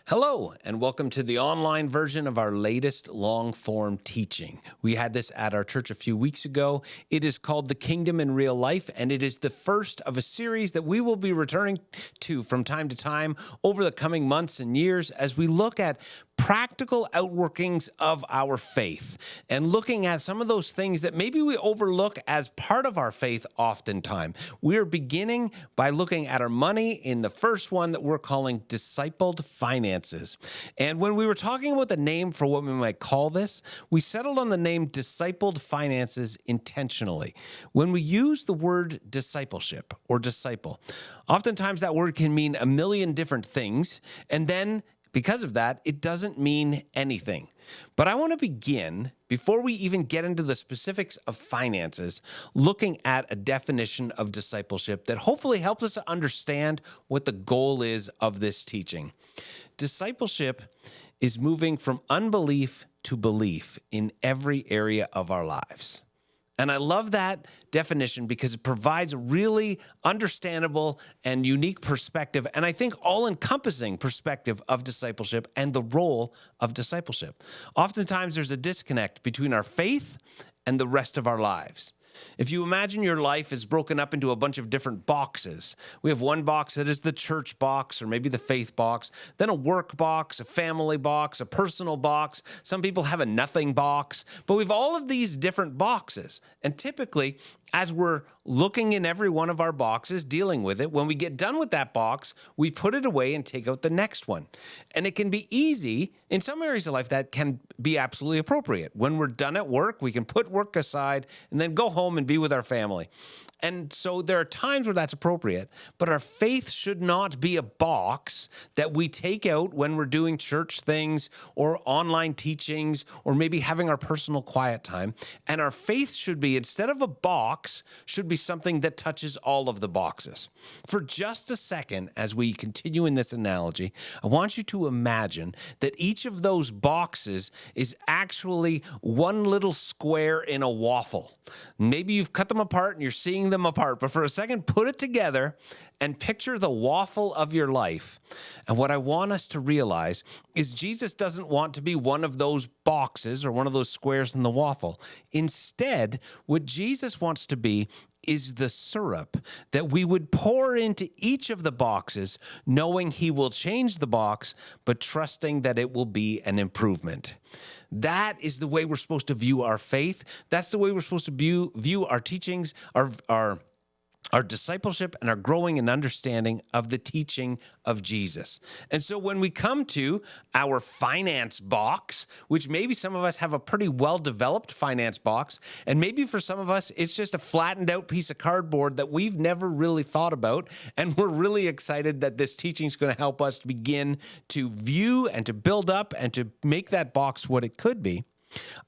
Hello, and welcome to the online version of our latest long-form teaching. We had this at our church a few weeks ago. It is called The Kingdom in Real Life, and it is the first of a series that we will be returning to from time to time over the coming months and years as we look at practical outworkings of our faith and looking at some of those things that maybe we overlook as part of our faith oftentimes. We're beginning by looking at our money in the first one that we're calling discipled finances. And when we were talking about the name for what we might call this, we settled on the name discipled finances intentionally. When we use the word discipleship or disciple, oftentimes that word can mean a million different things, and then because of that, it doesn't mean anything. But I want to begin, before we even get into the specifics of finances, looking at a definition of discipleship that hopefully helps us to understand what the goal is of this teaching. Discipleship is moving from unbelief to belief in every area of our lives. And I love that definition because it provides a really understandable and unique perspective, and I think all-encompassing perspective of discipleship and the role of discipleship. Oftentimes, there's a disconnect between our faith and the rest of our lives. If you imagine your life is broken up into a bunch of different boxes, we have one box that is the church box or maybe the faith box, then a work box, a family box, a personal box. Some people have a nothing box, but we have all of these different boxes. And typically, as we're looking in every one of our boxes, dealing with it, when we get done with that box, we put it away and take out the next one. And it can be easy. In some areas of life, that can be absolutely appropriate. When we're done at work, we can put work aside and then go home and be with our family. And so there are times where that's appropriate, but our faith should not be a box that we take out when we're doing church things or online teachings or maybe having our personal quiet time. And our faith should be, instead of a box, should be something that touches all of the boxes. For just a second, as we continue in this analogy, I want you to imagine that each of those boxes is actually one little square in a waffle. Maybe you've cut them apart and you're seeing them apart, but for a second, put it together and picture the waffle of your life. And what I want us to realize is Jesus doesn't want to be one of those boxes or one of those squares in the waffle. Instead, what Jesus wants to be is the syrup that we would pour into each of the boxes, knowing he will change the box, but trusting that it will be an improvement. That is the way we're supposed to view our faith. That's the way we're supposed to view our teachings, our discipleship, and our growing and understanding of the teaching of Jesus. And so when we come to our finance box, which maybe some of us have a pretty well-developed finance box, and maybe for some of us, it's just a flattened out piece of cardboard that we've never really thought about, and we're really excited that this teaching is going to help us begin to view and to build up and to make that box what it could be.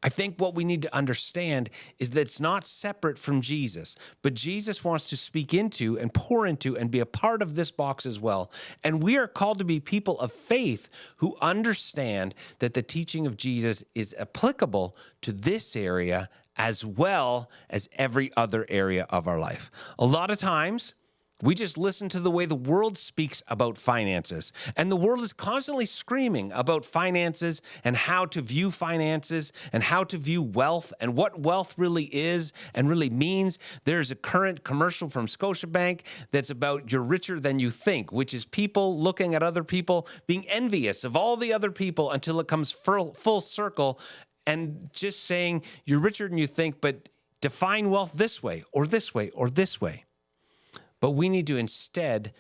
I think what we need to understand is that it's not separate from Jesus, but Jesus wants to speak into and pour into and be a part of this box as well. And we are called to be people of faith who understand that the teaching of Jesus is applicable to this area as well as every other area of our life. A lot of times, we just listen to the way the world speaks about finances. And the world is constantly screaming about finances and how to view finances and how to view wealth and what wealth really is and really means. There's a current commercial from Scotiabank that's about you're richer than you think, which is people looking at other people, being envious of all the other people until it comes full circle and just saying you're richer than you think, but define wealth this way or this way or this way. But we need to instead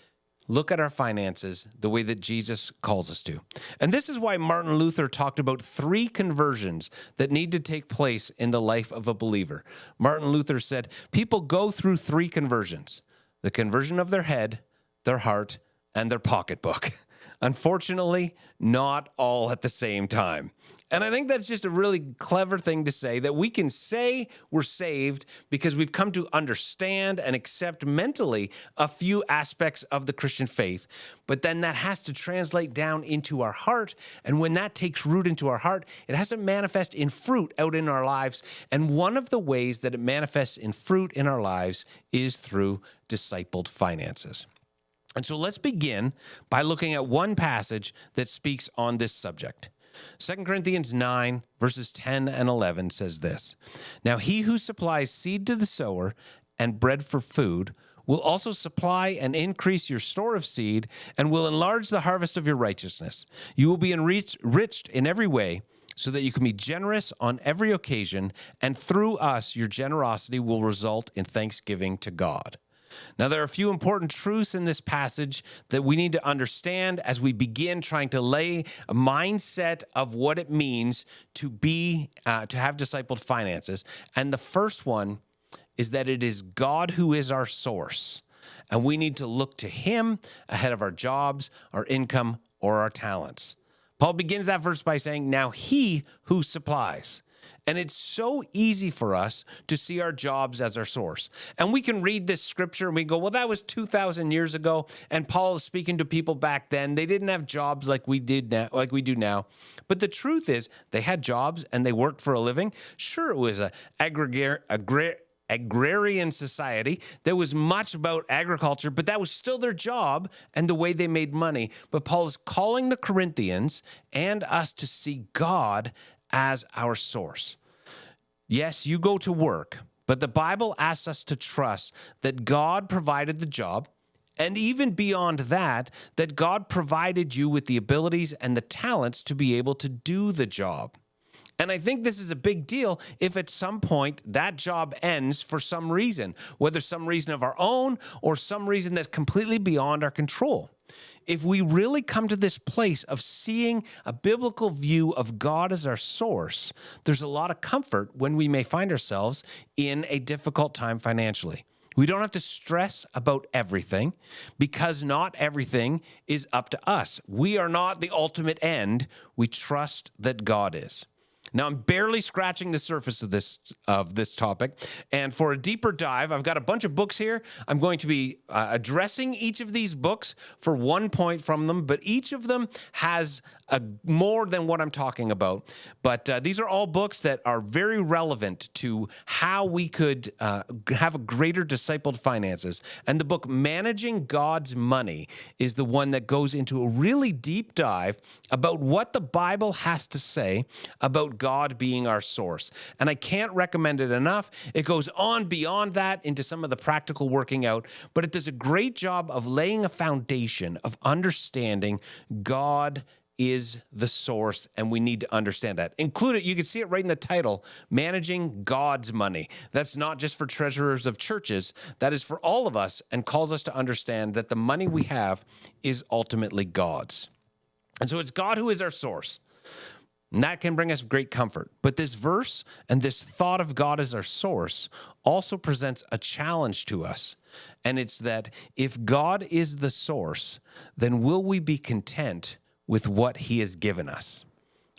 look at our finances the way that Jesus calls us to. And this is why Martin Luther talked about 3 conversions that need to take place in the life of a believer. Martin Luther said, people go through 3 conversions: the conversion of their head, their heart, and their pocketbook. Unfortunately, not all at the same time. And I think that's just a really clever thing to say, that we can say we're saved because we've come to understand and accept mentally a few aspects of the Christian faith, but then that has to translate down into our heart. And when that takes root into our heart, it has to manifest in fruit out in our lives. And one of the ways that it manifests in fruit in our lives is through discipled finances. And so let's begin by looking at one passage that speaks on this subject. 2 Corinthians 9, verses 10 and 11 says this: "Now he who supplies seed to the sower and bread for food will also supply and increase your store of seed and will enlarge the harvest of your righteousness. You will be enriched in every way, so that you can be generous on every occasion, and through us your generosity will result in thanksgiving to God." Now, there are a few important truths in this passage that we need to understand as we begin trying to lay a mindset of what it means to have discipled finances. And the first one is that it is God who is our source, and we need to look to him ahead of our jobs, our income, or our talents. Paul begins that verse by saying, "Now he who supplies." And it's so easy for us to see our jobs as our source. And we can read this scripture and we go, well, that was 2,000 years ago. And Paul is speaking to people back then. They didn't have jobs like we do now. But the truth is, they had jobs and they worked for a living. Sure, it was an agrarian society. There was much about agriculture, but that was still their job and the way they made money. But Paul is calling the Corinthians and us to see God as our source. Yes, you go to work, but the Bible asks us to trust that God provided the job, and even beyond that, that God provided you with the abilities and the talents to be able to do the job. And I think this is a big deal if at some point that job ends for some reason, whether some reason of our own or some reason that's completely beyond our control. If we really come to this place of seeing a biblical view of God as our source, there's a lot of comfort when we may find ourselves in a difficult time financially. We don't have to stress about everything because not everything is up to us. We are not the ultimate end. We trust that God is. Now, I'm barely scratching the surface of this topic, and for a deeper dive, I've got a bunch of books here. I'm going to be addressing each of these books for one point from them, but each of them has more than what I'm talking about. But these are all books that are very relevant to how we could have a greater discipled finances. And the book Managing God's Money is the one that goes into a really deep dive about what the Bible has to say about God being our source. And I can't recommend it enough. It goes on beyond that into some of the practical working out, but it does a great job of laying a foundation of understanding God is the source, and we need to understand that. Include it, you can see it right in the title, Managing God's Money. That's not just for treasurers of churches, that is for all of us, and calls us to understand that the money we have is ultimately God's. And so it's God who is our source. And that can bring us great comfort. But this verse and this thought of God as our source also presents a challenge to us. And it's that if God is the source, then will we be content with what he has given us?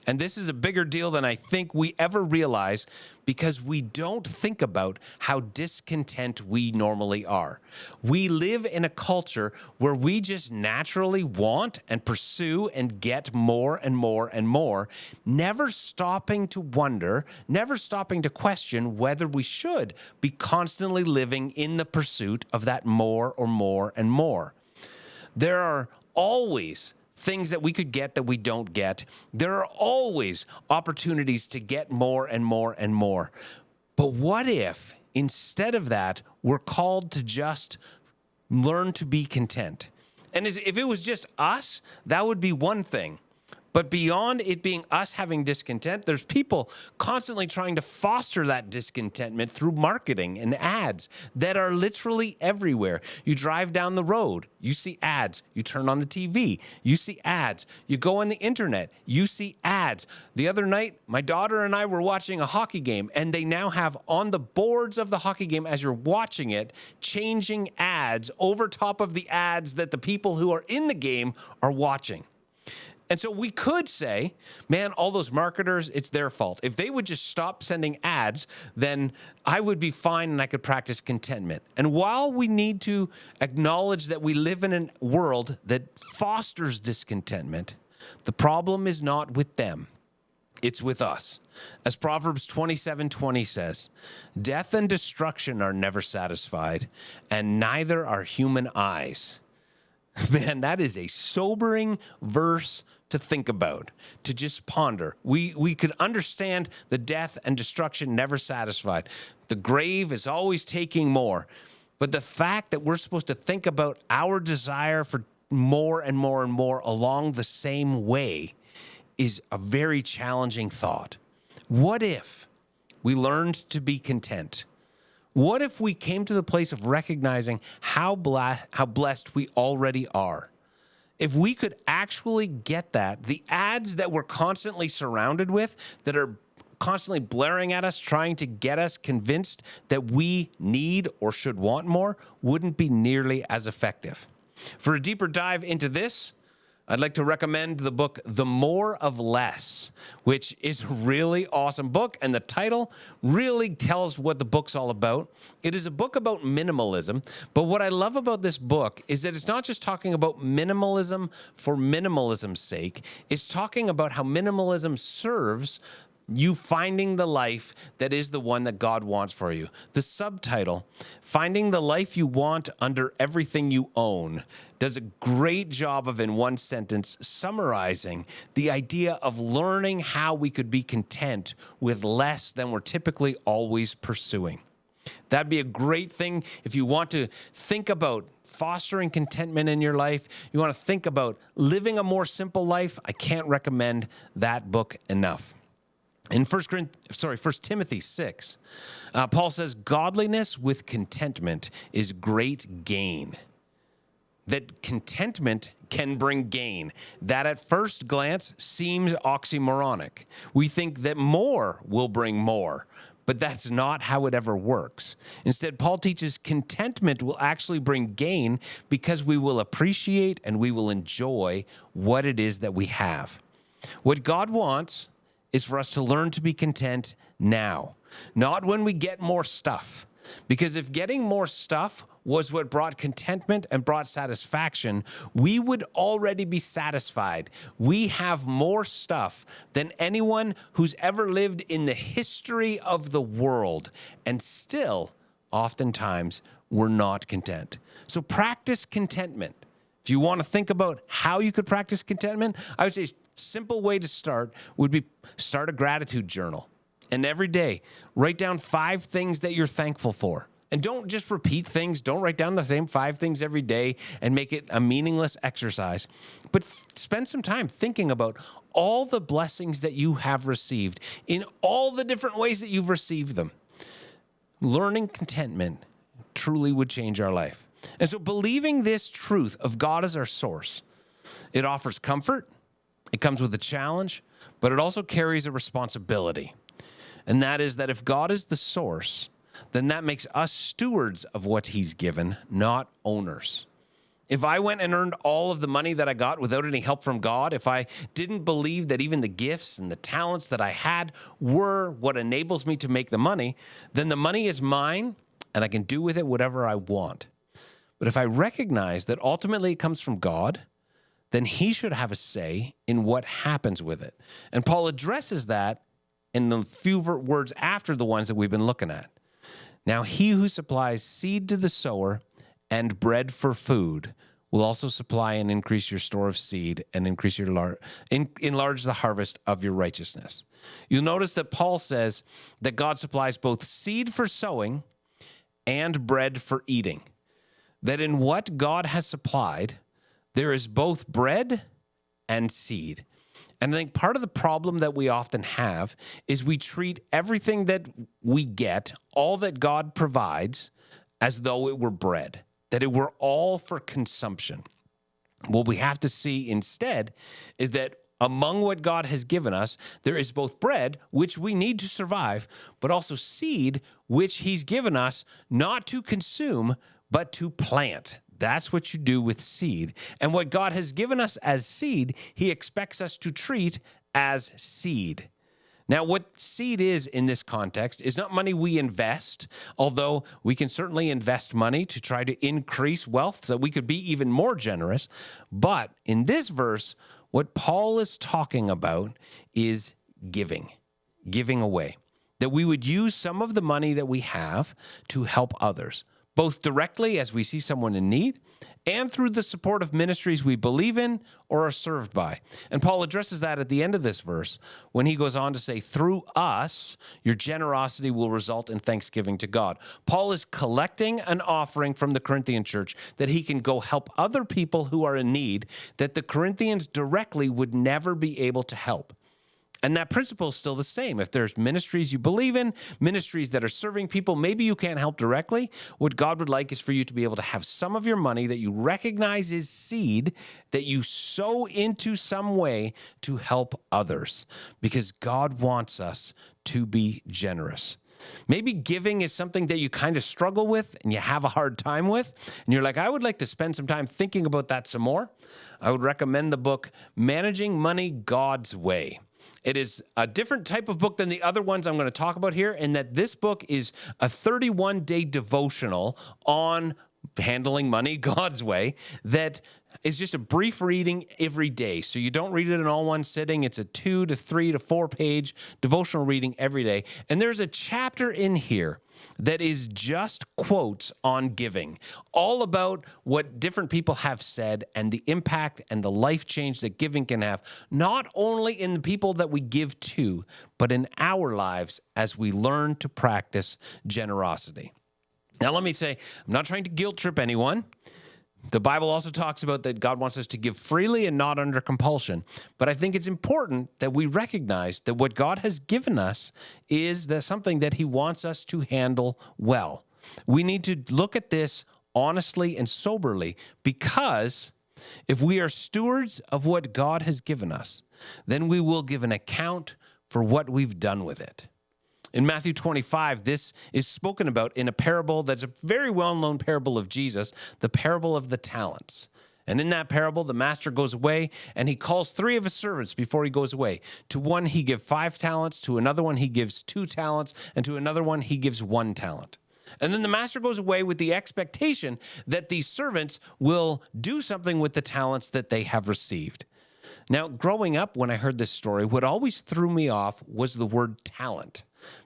And this is a bigger deal than I think we ever realize because we don't think about how discontent we normally are. We live in a culture where we just naturally want and pursue and get more and more and more, never stopping to wonder, never stopping to question whether we should be constantly living in the pursuit of that more or more and more. There are always things that we could get that we don't get. There are always opportunities to get more and more and more. But what if, instead of that, we're called to just learn to be content? And if it was just us, that would be one thing. But beyond it being us having discontent, there's people constantly trying to foster that discontentment through marketing and ads that are literally everywhere. You drive down the road, you see ads. You turn on the TV, you see ads. You go on the internet, you see ads. The other night, my daughter and I were watching a hockey game, and they now have on the boards of the hockey game as you're watching it, changing ads over top of the ads that the people who are in the game are watching. And so we could say, man, all those marketers, it's their fault. If they would just stop sending ads, then I would be fine and I could practice contentment. And while we need to acknowledge that we live in a world that fosters discontentment, the problem is not with them. It's with us. As Proverbs 27:20 says, death and destruction are never satisfied, and neither are human eyes. Man, that is a sobering verse to think about, to just ponder. We could understand the death and destruction never satisfied. The grave is always taking more. But the fact that we're supposed to think about our desire for more and more and more along the same way is a very challenging thought. What if we learned to be content? What if we came to the place of recognizing how blessed we already are? If we could actually get that, the ads that we're constantly surrounded with, that are constantly blaring at us, trying to get us convinced that we need or should want more, wouldn't be nearly as effective. For a deeper dive into this, I'd like to recommend the book, The More of Less, which is a really awesome book, and the title really tells what the book's all about. It is a book about minimalism, but what I love about this book is that it's not just talking about minimalism for minimalism's sake. It's talking about how minimalism serves you finding the life that is the one that God wants for you. The subtitle, Finding the Life You Want Under Everything You Own, does a great job of, in one sentence, summarizing the idea of learning how we could be content with less than we're typically always pursuing. That'd be a great thing if you want to think about fostering contentment in your life. You want to think about living a more simple life. I can't recommend that book enough. In 1 Timothy 6, Paul says, godliness with contentment is great gain. That contentment can bring gain. That at first glance seems oxymoronic. We think that more will bring more, but that's not how it ever works. Instead, Paul teaches contentment will actually bring gain because we will appreciate and we will enjoy what it is that we have. What God wants is for us to learn to be content now, not when we get more stuff. Because if getting more stuff was what brought contentment and brought satisfaction, we would already be satisfied. We have more stuff than anyone who's ever lived in the history of the world, and still, oftentimes, we're not content. So practice contentment. If you want to think about how you could practice contentment, I would say simple way to start would be start a gratitude journal. And every day, write down 5 things that you're thankful for. And don't just repeat things. Don't write down the same 5 things every day and make it a meaningless exercise. But spend some time thinking about all the blessings that you have received in all the different ways that you've received them. Learning contentment truly would change our life. And so believing this truth of God as our source, it offers comfort. It comes with a challenge, but it also carries a responsibility. And that is that if God is the source, then that makes us stewards of what he's given, not owners. If I went and earned all of the money that I got without any help from God, if I didn't believe that even the gifts and the talents that I had were what enables me to make the money, then the money is mine and I can do with it whatever I want. But if I recognize that ultimately it comes from God, then he should have a say in what happens with it. And Paul addresses that in the few words after the ones that we've been looking at. Now, he who supplies seed to the sower and bread for food will also supply and increase your store of seed and increase your enlarge the harvest of your righteousness. You'll notice that Paul says that God supplies both seed for sowing and bread for eating. That in what God has supplied, there is both bread and seed. And I think part of the problem that we often have is we treat everything that we get, all that God provides, as though it were bread, that it were all for consumption. What we have to see instead is that among what God has given us, there is both bread, which we need to survive, but also seed, which he's given us not to consume, but to plant. That's what you do with seed. And what God has given us as seed, he expects us to treat as seed. Now, what seed is in this context is not money we invest, although we can certainly invest money to try to increase wealth so we could be even more generous. But in this verse, what Paul is talking about is giving away. That we would use some of the money that we have to help others. both directly as we see someone in need and through the support of ministries we believe in or are served by. And Paul addresses that at the end of this verse when he goes on to say, through us, your generosity will result in thanksgiving to God. Paul is collecting an offering from the Corinthian church that he can go help other people who are in need that the Corinthians directly would never be able to help. And that principle is still the same. If there's ministries you believe in, ministries that are serving people, maybe you can't help directly. What God would like is for you to be able to have some of your money that you recognize is seed that you sow into some way to help others, because God wants us to be generous. Maybe giving is something that you kind of struggle with and you have a hard time with, and you're like, I would like to spend some time thinking about that some more. I would recommend the book, Managing Money God's Way. It is a different type of book than the other ones I'm going to talk about here, in that this book is a 31-day devotional on handling money God's way that is just a brief reading every day. So you don't read it in all one sitting. It's a 2 to 3 to 4 page devotional reading every day. And there's a chapter in here that is just quotes on giving, all about what different people have said and the impact and the life change that giving can have, not only in the people that we give to, but in our lives as we learn to practice generosity. Now, let me say, I'm not trying to guilt trip anyone. The Bible also talks about that God wants us to give freely and not under compulsion. But I think it's important that we recognize that what God has given us is something that he wants us to handle well. We need to look at this honestly and soberly, because if we are stewards of what God has given us, then we will give an account for what we've done with it. In Matthew 25, this is spoken about in a parable that's a very well-known parable of Jesus, the parable of the talents. And in that parable, the master goes away and he calls 3 of his servants before he goes away. To one, he gives 5 talents. To another one, he gives 2 talents. And to another one, he gives 1 talent. And then the master goes away with the expectation that these servants will do something with the talents that they have received. Now, growing up, when I heard this story, what always threw me off was the word talent,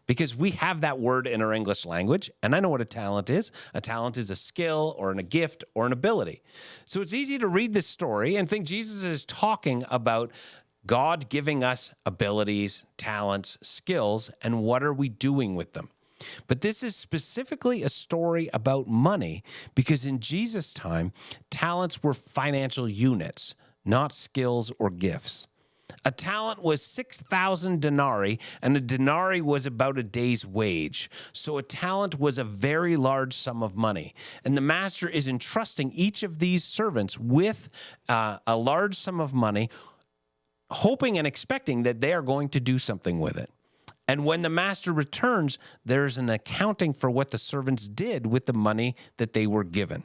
because we have that word in our English language, and I know what a talent is. A talent is a skill or a gift or an ability. So it's easy to read this story and think Jesus is talking about God giving us abilities, talents, skills, and what are we doing with them. But this is specifically a story about money, because in Jesus' time, talents were financial units, not skills or gifts. A talent was 6,000 denarii, and a denarii was about a day's wage. So a talent was a very large sum of money. And the master is entrusting each of these servants with a large sum of money, hoping and expecting that they are going to do something with it. And when the master returns, there's an accounting for what the servants did with the money that they were given.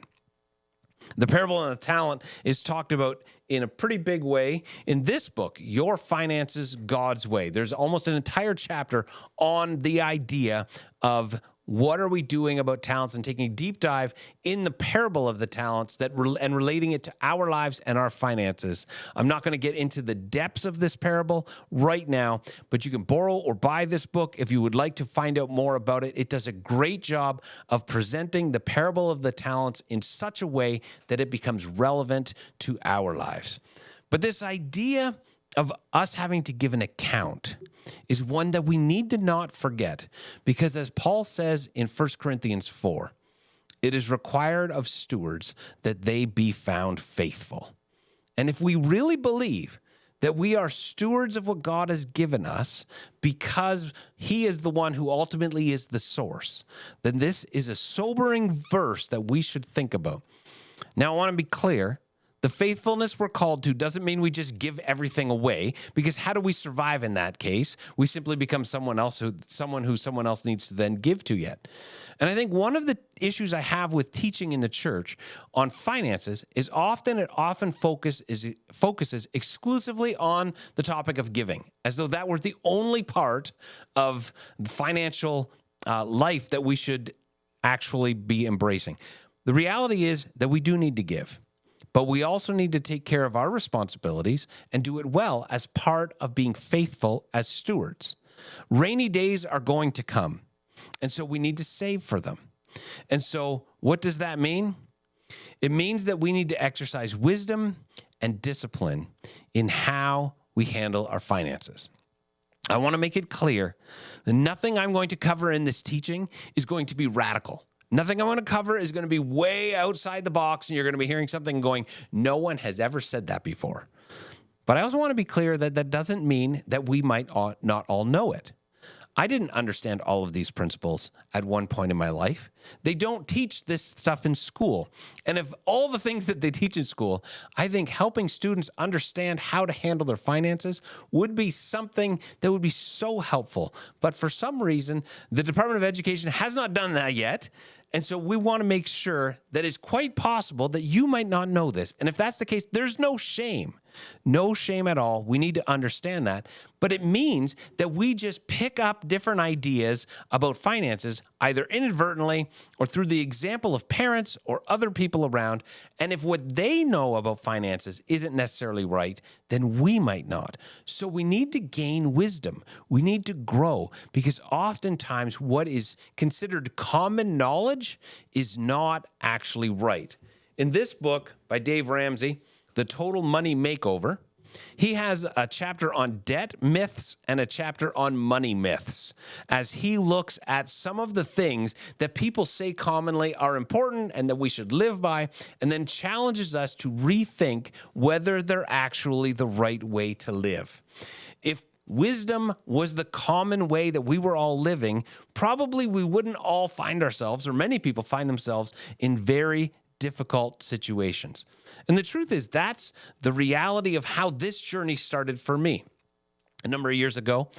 The parable of the talent is talked about in a pretty big way in this book, Your Finances God's Way. There's almost an entire chapter on the idea of what are we doing about talents, and taking a deep dive in the parable of the talents and relating it to our lives and our finances. I'm not going to get into the depths of this parable right now, but you can borrow or buy this book if you would like to find out more about it. It does a great job of presenting the parable of the talents in such a way that it becomes relevant to our lives. But this idea of us having to give an account is one that we need to not forget, because as Paul says in 1 Corinthians 4, it is required of stewards that they be found faithful. And if we really believe that we are stewards of what God has given us because he is the one who ultimately is the source, then this is a sobering verse that we should think about. Now, I want to be clear. The faithfulness we're called to doesn't mean we just give everything away, because how do we survive in that case? We simply become someone who someone else needs to then give to yet. And I think one of the issues I have with teaching in the church on finances is it often focuses exclusively on the topic of giving, as though that were the only part of the financial life that we should actually be embracing. The reality is that we do need to give. But we also need to take care of our responsibilities and do it well as part of being faithful as stewards. Rainy days are going to come, and so we need to save for them. And so What does that mean? It means that we need to exercise wisdom and discipline in how we handle our finances. I want to make it clear that nothing I'm going to cover in this teaching is going to be radical. Nothing I'm going to cover is going to be way outside the box, and you're going to be hearing something going, no one has ever said that before. But I also want to be clear that that doesn't mean that we might not all know it. I didn't understand all of these principles at one point in my life. They don't teach this stuff in school. And of all the things that they teach in school, I think helping students understand how to handle their finances would be something that would be so helpful. But for some reason, the Department of Education has not done that yet. And so we want to make sure that it's quite possible that you might not know this. And if that's the case, there's no shame. No shame at all. We need to understand that. But it means that we just pick up different ideas about finances, either inadvertently or through the example of parents or other people around. And if what they know about finances isn't necessarily right, then we might not. So we need to gain wisdom. We need to grow, because oftentimes what is considered common knowledge is not actually right. In this book by Dave Ramsey, The Total Money Makeover, he has a chapter on debt myths and a chapter on money myths, as he looks at some of the things that people say commonly are important and that we should live by, and then challenges us to rethink whether they're actually the right way to live. If wisdom was the common way that we were all living, probably we wouldn't all find ourselves, or many people find themselves, in very difficult situations. And the truth is, that's the reality of how this journey started for me. A number of years ago,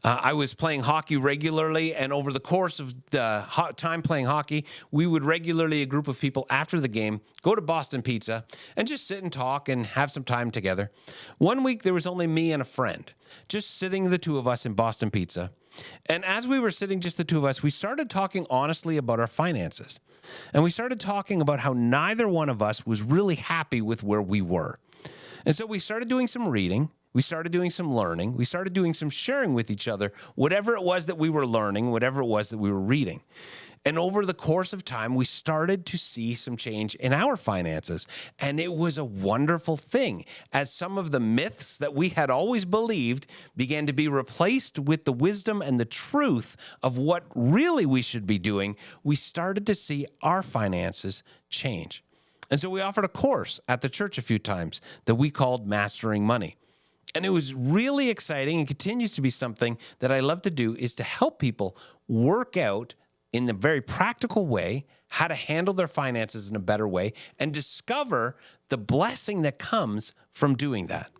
I was playing hockey regularly, and over the course of the time playing hockey, we would regularly, a group of people after the game, go to Boston Pizza and just sit and talk and have some time together. One week, there was only me and a friend, just sitting, the two of us, in Boston Pizza. And as we were sitting, just the two of us, we started talking honestly about our finances. And we started talking about how neither one of us was really happy with where we were. And so we started doing some reading. We started doing some learning. We started doing some sharing with each other, whatever it was that we were learning, whatever it was that we were reading. And over the course of time, we started to see some change in our finances. And it was a wonderful thing, as some of the myths that we had always believed began to be replaced with the wisdom and the truth of what really we should be doing. We started to see our finances change. And so we offered a course at the church a few times that we called Mastering Money. And it was really exciting, and continues to be something that I love to do, is to help people work out in a very practical way how to handle their finances in a better way and discover the blessing that comes from doing that.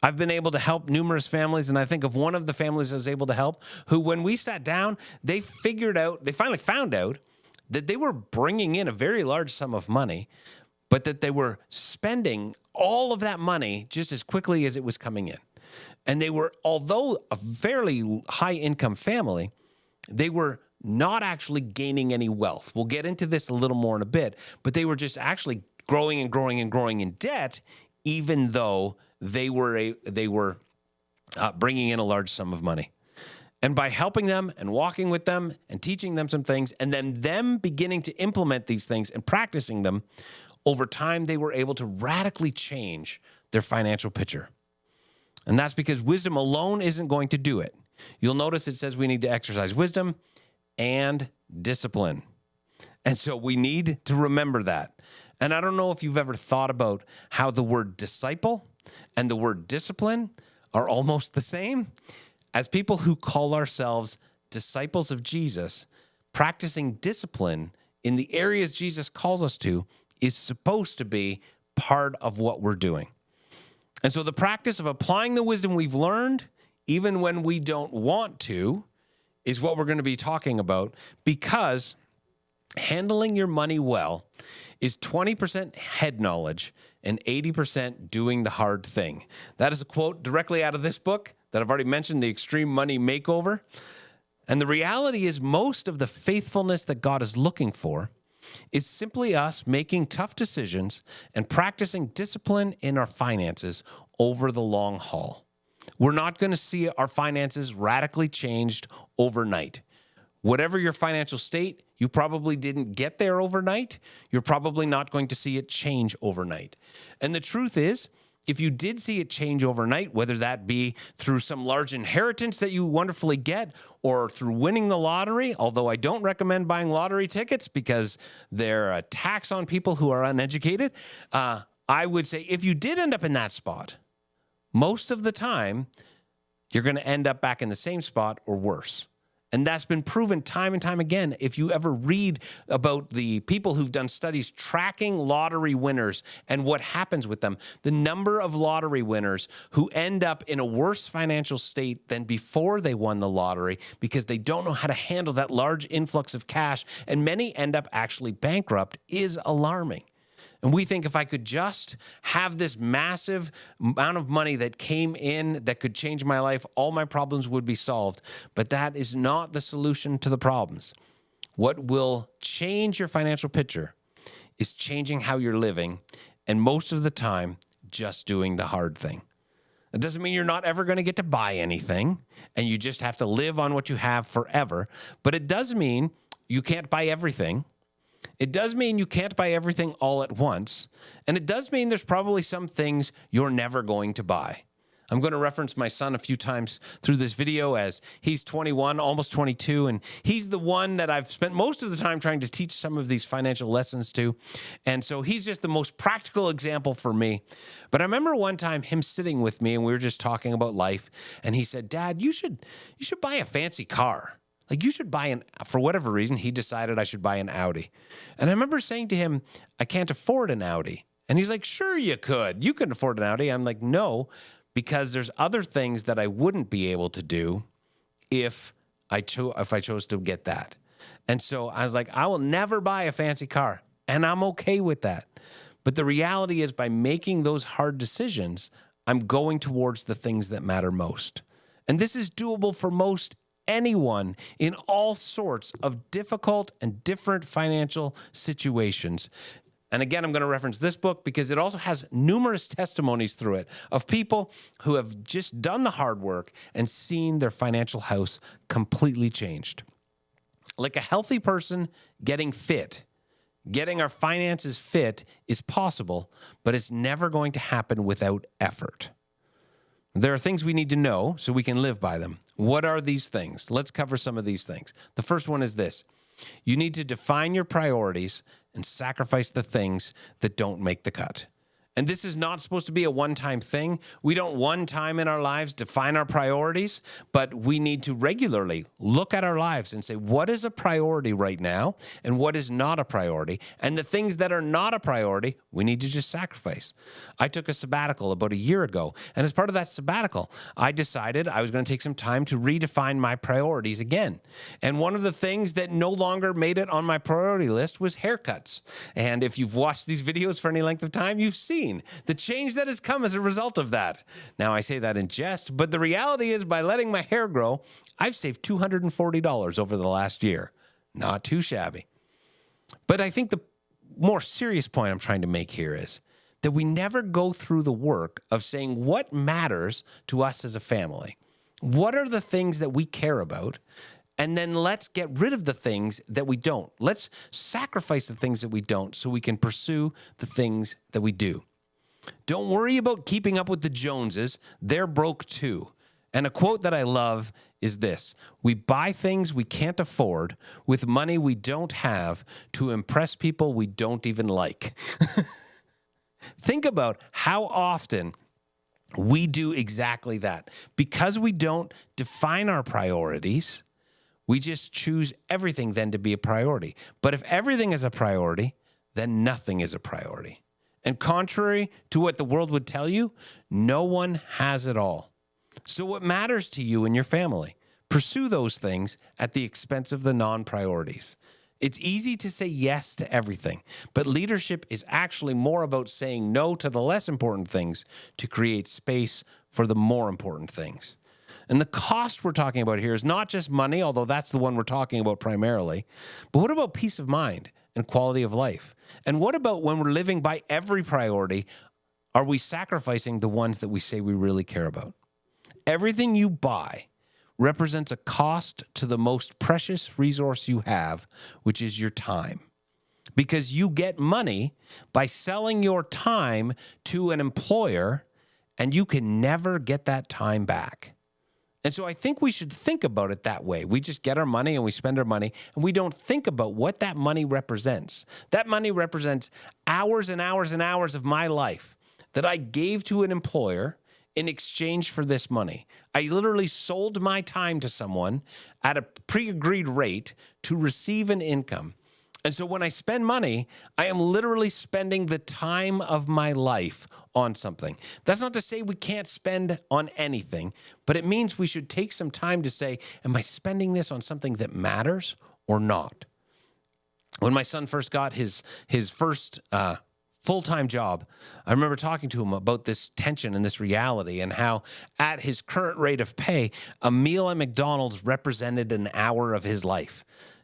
I've been able to help numerous families, and I think of one of the families I was able to help who, when we sat down, they finally found out that they were bringing in a very large sum of money, but that they were spending all of that money just as quickly as it was coming in. And they were, although a fairly high income family, they were not actually gaining any wealth. We'll get into this a little more in a bit, but they were just actually growing and growing and growing in debt, even though they were bringing in a large sum of money. And by helping them and walking with them and teaching them some things, and then them beginning to implement these things and practicing them, over time, they were able to radically change their financial picture. And that's because wisdom alone isn't going to do it. You'll notice it says we need to exercise wisdom and discipline. And so we need to remember that. And I don't know if you've ever thought about how the word disciple and the word discipline are almost the same. As people who call ourselves disciples of Jesus, practicing discipline in the areas Jesus calls us to is supposed to be part of what we're doing. And so the practice of applying the wisdom we've learned, even when we don't want to, is what we're going to be talking about, because handling your money well is 20% head knowledge and 80% doing the hard thing. That is a quote directly out of this book that I've already mentioned, The Extreme Money Makeover. And the reality is, most of the faithfulness that God is looking for is simply us making tough decisions and practicing discipline in our finances over the long haul. We're not going to see our finances radically changed overnight. Whatever your financial state, you probably didn't get there overnight. You're probably not going to see it change overnight. And the truth is, if you did see it change overnight, whether that be through some large inheritance that you wonderfully get or through winning the lottery, although I don't recommend buying lottery tickets because they're a tax on people who are uneducated, I would say if you did end up in that spot, most of the time, you're going to end up back in the same spot or worse. And that's been proven time and time again. If you ever read about the people who've done studies tracking lottery winners and what happens with them, the number of lottery winners who end up in a worse financial state than before they won the lottery because they don't know how to handle that large influx of cash, and many end up actually bankrupt, is alarming. And we think if I could just have this massive amount of money that came in that could change my life, all my problems would be solved. But that is not the solution to the problems. What will change your financial picture is changing how you're living, and most of the time, just doing the hard thing. It doesn't mean you're not ever going to get to buy anything, and you just have to live on what you have forever. But it does mean you can't buy everything. It does mean you can't buy everything all at once. And it does mean there's probably some things you're never going to buy. I'm going to reference my son a few times through this video as he's 21, almost 22, and he's the one that I've spent most of the time trying to teach some of these financial lessons to. And so he's just the most practical example for me. But I remember one time him sitting with me and we were just talking about life, and he said, "Dad, you should buy a fancy car. Like you should buy for whatever reason, he decided I should buy an Audi." And I remember saying to him, "I can't afford an Audi." And he's like, "Sure you could. You can afford an Audi." I'm like, "No, because there's other things that I wouldn't be able to do if I chose to get that." And so I was like, I will never buy a fancy car, and I'm okay with that. But the reality is by making those hard decisions, I'm going towards the things that matter most. And this is doable for most anyone in all sorts of difficult and different financial situations. And again, I'm going to reference this book because it also has numerous testimonies through it of people who have just done the hard work and seen their financial house completely changed. Like a healthy person getting fit, getting our finances fit is possible, but it's never going to happen without effort. There are things we need to know so we can live by them. What are these things? Let's cover some of these things. The first one is this. You need to define your priorities and sacrifice the things that don't make the cut. And this is not supposed to be a one-time thing. We don't one time in our lives define our priorities, but we need to regularly look at our lives and say, what is a priority right now and what is not a priority? And the things that are not a priority, we need to just sacrifice. I took a sabbatical about a year ago, and as part of that sabbatical, I decided I was going to take some time to redefine my priorities again. And one of the things that no longer made it on my priority list was haircuts. And if you've watched these videos for any length of time, you've seen the change that has come as a result of that. Now, I say that in jest, but the reality is by letting my hair grow, I've saved $240 over the last year. Not too shabby. But I think the more serious point I'm trying to make here is that we never go through the work of saying what matters to us as a family. What are the things that we care about? And then let's get rid of the things that we don't. Let's sacrifice the things that we don't so we can pursue the things that we do. Don't worry about keeping up with the Joneses. They're broke too. And a quote that I love is this: we buy things we can't afford with money we don't have to impress people we don't even like. Think about how often we do exactly that. Because we don't define our priorities, we just choose everything then to be a priority. But if everything is a priority, then nothing is a priority. And contrary to what the world would tell you, no one has it all. So what matters to you and your family? Pursue those things at the expense of the non-priorities. It's easy to say yes to everything, but leadership is actually more about saying no to the less important things to create space for the more important things. And the cost we're talking about here is not just money, although that's the one we're talking about primarily, but what about peace of mind and quality of life? And what about when we're living by every priority, are we sacrificing the ones that we say we really care about? Everything you buy represents a cost to the most precious resource you have, which is your time. Because you get money by selling your time to an employer, and you can never get that time back. And so I think we should think about it that way. We just get our money and we spend our money, and we don't think about what that money represents. That money represents hours and hours and hours of my life that I gave to an employer in exchange for this money. I literally sold my time to someone at a pre-agreed rate to receive an income. And so when I spend money, I am literally spending the time of my life on something. That's not to say we can't spend on anything, but it means we should take some time to say, am I spending this on something that matters or not? When my son first got his first full-time job, I remember talking to him about this tension and this reality and how at his current rate of pay, a meal at McDonald's represented an hour of his life.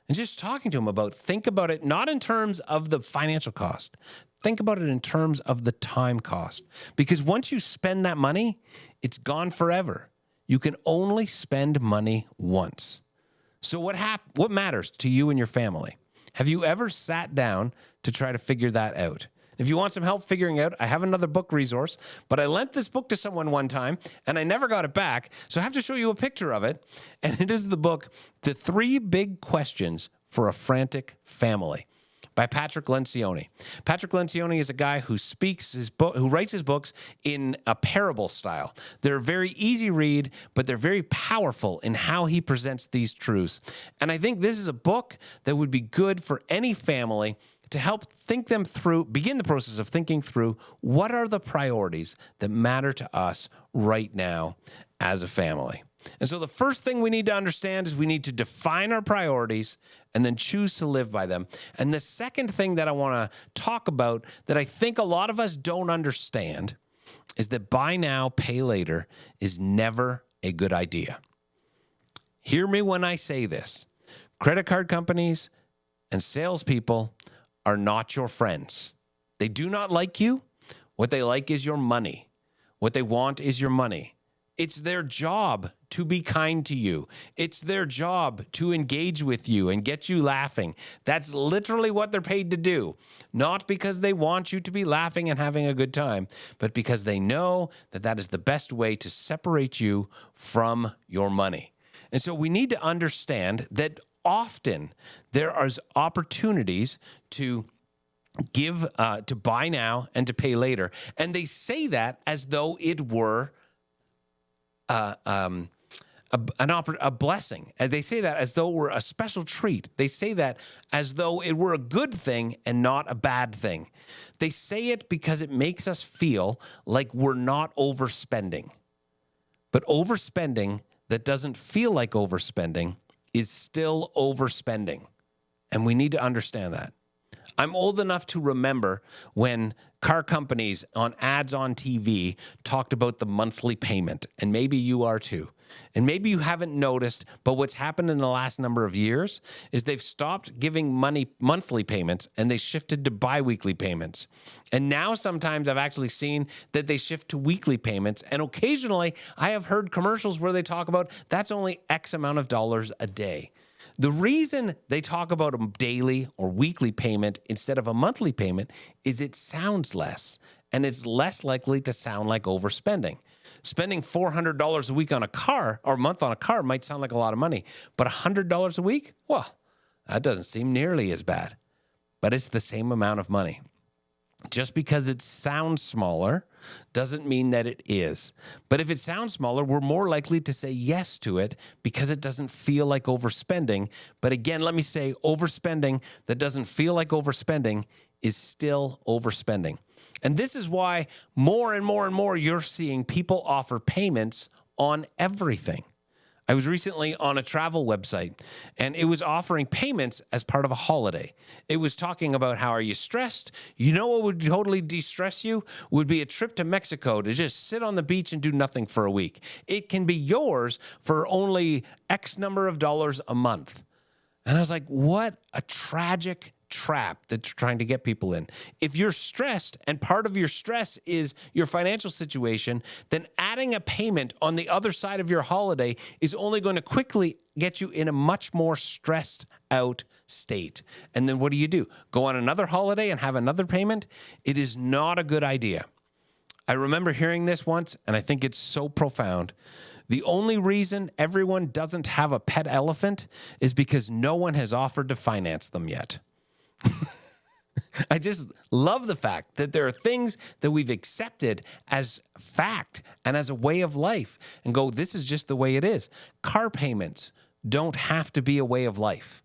And just talking to him about, think about it not in terms of the financial cost. Think about it in terms of the time cost. Because once you spend that money, it's gone forever. You can only spend money once. So what matters to you and your family? Have you ever sat down to try to figure that out? If you want some help figuring out, I have another book resource, but I lent this book to someone one time and I never got it back. So I have to show you a picture of it. And it is the book, The 3 Big Questions for a Frantic Family by Patrick Lencioni. Patrick Lencioni is a guy who writes his books in a parable style. They're a very easy read, but they're very powerful in how he presents these truths. And I think this is a book that would be good for any family to help begin the process of thinking through what are the priorities that matter to us right now as a family. And so the first thing we need to understand is we need to define our priorities and then choose to live by them. And the second thing that I want to talk about that I think a lot of us don't understand is that buy now, pay later is never a good idea. Hear me when I say this. Credit card companies and salespeople are not your friends. They do not like you. What they like is your money. What they want is your money. It's their job to be kind to you. It's their job to engage with you and get you laughing. That's literally what they're paid to do. Not because they want you to be laughing and having a good time, but because they know that that is the best way to separate you from your money. And so we need to understand that often there are opportunities to give, to buy now and to pay later. And they say that as though it were a blessing. And they say that as though it were a special treat. They say that as though it were a good thing and not a bad thing. They say it because it makes us feel like we're not overspending. But overspending that doesn't feel like overspending is still overspending. And we need to understand that. I'm old enough to remember when car companies on ads on TV talked about the monthly payment, and maybe you are too. And maybe you haven't noticed, but what's happened in the last number of years is they've stopped giving monthly payments and they shifted to biweekly payments. And now sometimes I've actually seen that they shift to weekly payments. And occasionally I have heard commercials where they talk about that's only X amount of dollars a day. The reason they talk about a daily or weekly payment instead of a monthly payment is it sounds less, and it's less likely to sound like overspending. Spending $400 a week on a car or a month on a car might sound like a lot of money, but $100 a week? Well, that doesn't seem nearly as bad, but it's the same amount of money. Just because it sounds smaller doesn't mean that it is. But if it sounds smaller, we're more likely to say yes to it because it doesn't feel like overspending. But again, let me say overspending that doesn't feel like overspending is still overspending. And this is why more and more and more you're seeing people offer payments on everything. I was recently on a travel website, and it was offering payments as part of a holiday. It was talking about how are you stressed? You know what would totally de-stress you? Would be a trip to Mexico to just sit on the beach and do nothing for a week. It can be yours for only X number of dollars a month. And I was like, what a tragic trap that you're trying to get people in. If you're stressed and part of your stress is your financial situation, then adding a payment on the other side of your holiday is only going to quickly get you in a much more stressed out state. And then what do? Go on another holiday and have another payment? It is not a good idea. I remember hearing this once, and I think it's so profound. The only reason everyone doesn't have a pet elephant is because no one has offered to finance them yet. I just love the fact that there are things that we've accepted as fact and as a way of life and go, this is just the way it is. Car payments don't have to be a way of life.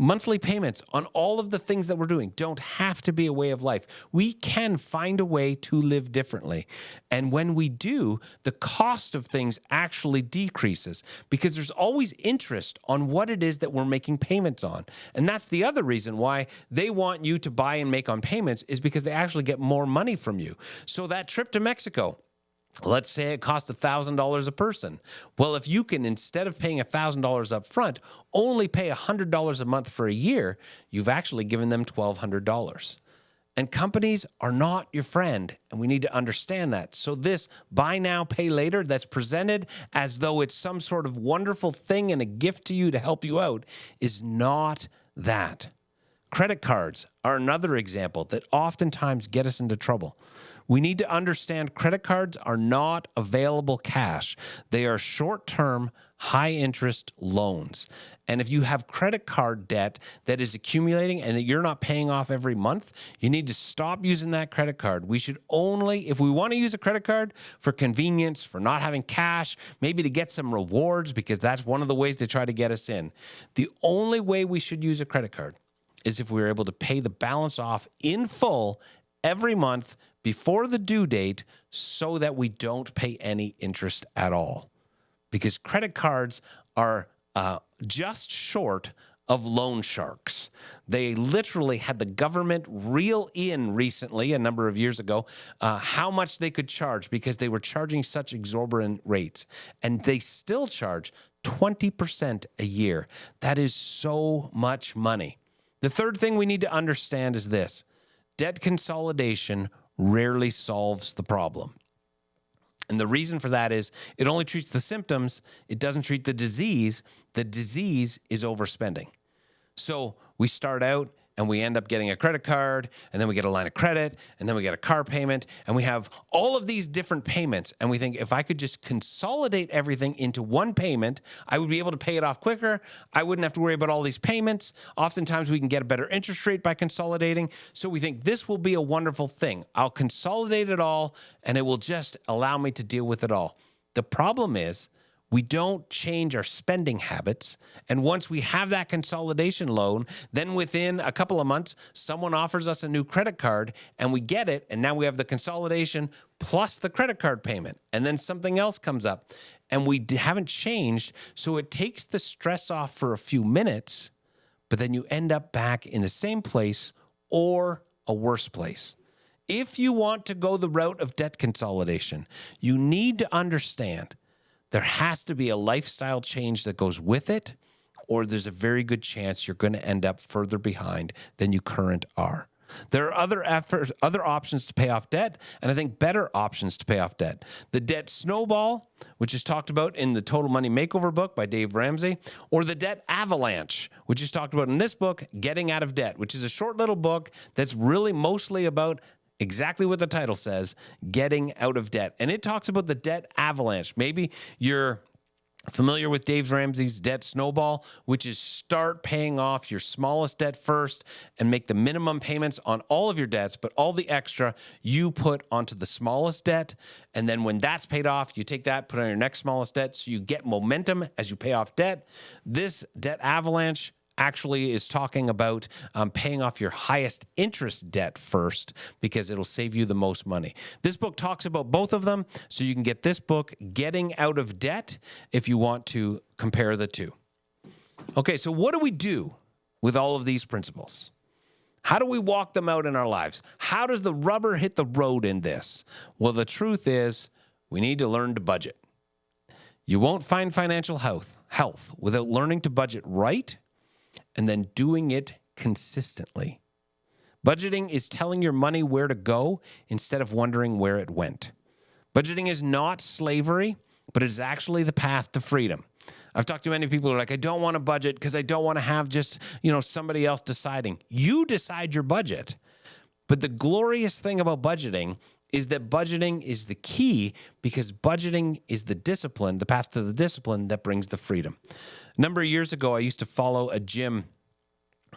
Monthly payments on all of the things that we're doing don't have to be a way of life. We can find a way to live differently. And when we do, the cost of things actually decreases because there's always interest on what it is that we're making payments on. And that's the other reason why they want you to buy and make on payments is because they actually get more money from you. So that trip to Mexico, let's say it cost $1,000 a person. Well, if you can, instead of paying $1,000 up front, only pay $100 a month for a year, you've actually given them $1,200. And companies are not your friend, and we need to understand that. So this buy now, pay later that's presented as though it's some sort of wonderful thing and a gift to you to help you out is not that. Credit cards are another example that oftentimes get us into trouble. We need to understand credit cards are not available cash. They are short-term, high-interest loans. And if you have credit card debt that is accumulating and that you're not paying off every month, you need to stop using that credit card. We should only, if we want to use a credit card for convenience, for not having cash, maybe to get some rewards, because that's one of the ways they try to get us in. The only way we should use a credit card is if we're able to pay the balance off in full every month before the due date so that we don't pay any interest at all. Because credit cards are just short of loan sharks. They literally had the government reel in recently, a number of years ago, how much they could charge because they were charging such exorbitant rates. And they still charge 20% a year. That is so much money. The third thing we need to understand is this: debt consolidation rarely solves the problem. And the reason for that is it only treats the symptoms. It doesn't treat the disease. The disease is overspending. So we start out and we end up getting a credit card, and then we get a line of credit, and then we get a car payment, and we have all of these different payments. And we think if I could just consolidate everything into one payment, I would be able to pay it off quicker. I wouldn't have to worry about all these payments. Oftentimes we can get a better interest rate by consolidating. So we think this will be a wonderful thing. I'll consolidate it all, and it will just allow me to deal with it all. The problem is, we don't change our spending habits. And once we have that consolidation loan, then within a couple of months, someone offers us a new credit card and we get it. And now we have the consolidation plus the credit card payment. And then something else comes up and we haven't changed. So it takes the stress off for a few minutes, but then you end up back in the same place or a worse place. If you want to go the route of debt consolidation, you need to understand there has to be a lifestyle change that goes with it, or there's a very good chance you're going to end up further behind than you currently are. There are other options to pay off debt, and I think better options to pay off debt. The debt snowball, which is talked about in the Total Money Makeover book by Dave Ramsey, or the debt avalanche, which is talked about in this book, Getting Out of Debt, which is a short little book that's really mostly about exactly what the title says, getting out of debt. And it talks about the debt avalanche. Maybe you're familiar with Dave Ramsey's debt snowball, which is start paying off your smallest debt first and make the minimum payments on all of your debts, but all the extra you put onto the smallest debt. And then when that's paid off, you take that, put on your next smallest debt, so you get momentum as you pay off debt. This debt avalanche actually is talking about paying off your highest interest debt first because it'll save you the most money. This book talks about both of them, so you can get this book, Getting Out of Debt, if you want to compare the two. Okay, so what do we do with all of these principles? How do we walk them out in our lives? How does the rubber hit the road in this? Well, the truth is we need to learn to budget. You won't find financial health without learning to budget right and then doing it consistently. Budgeting is telling your money where to go instead of wondering where it went. Budgeting is not slavery, but it is actually the path to freedom. I've talked to many people who are like, I don't want to budget because I don't want to have just, somebody else deciding. You decide your budget. But the glorious thing about budgeting is that budgeting is the key, because budgeting is the discipline, the path to the discipline that brings the freedom. A number of years ago, I used to follow a gym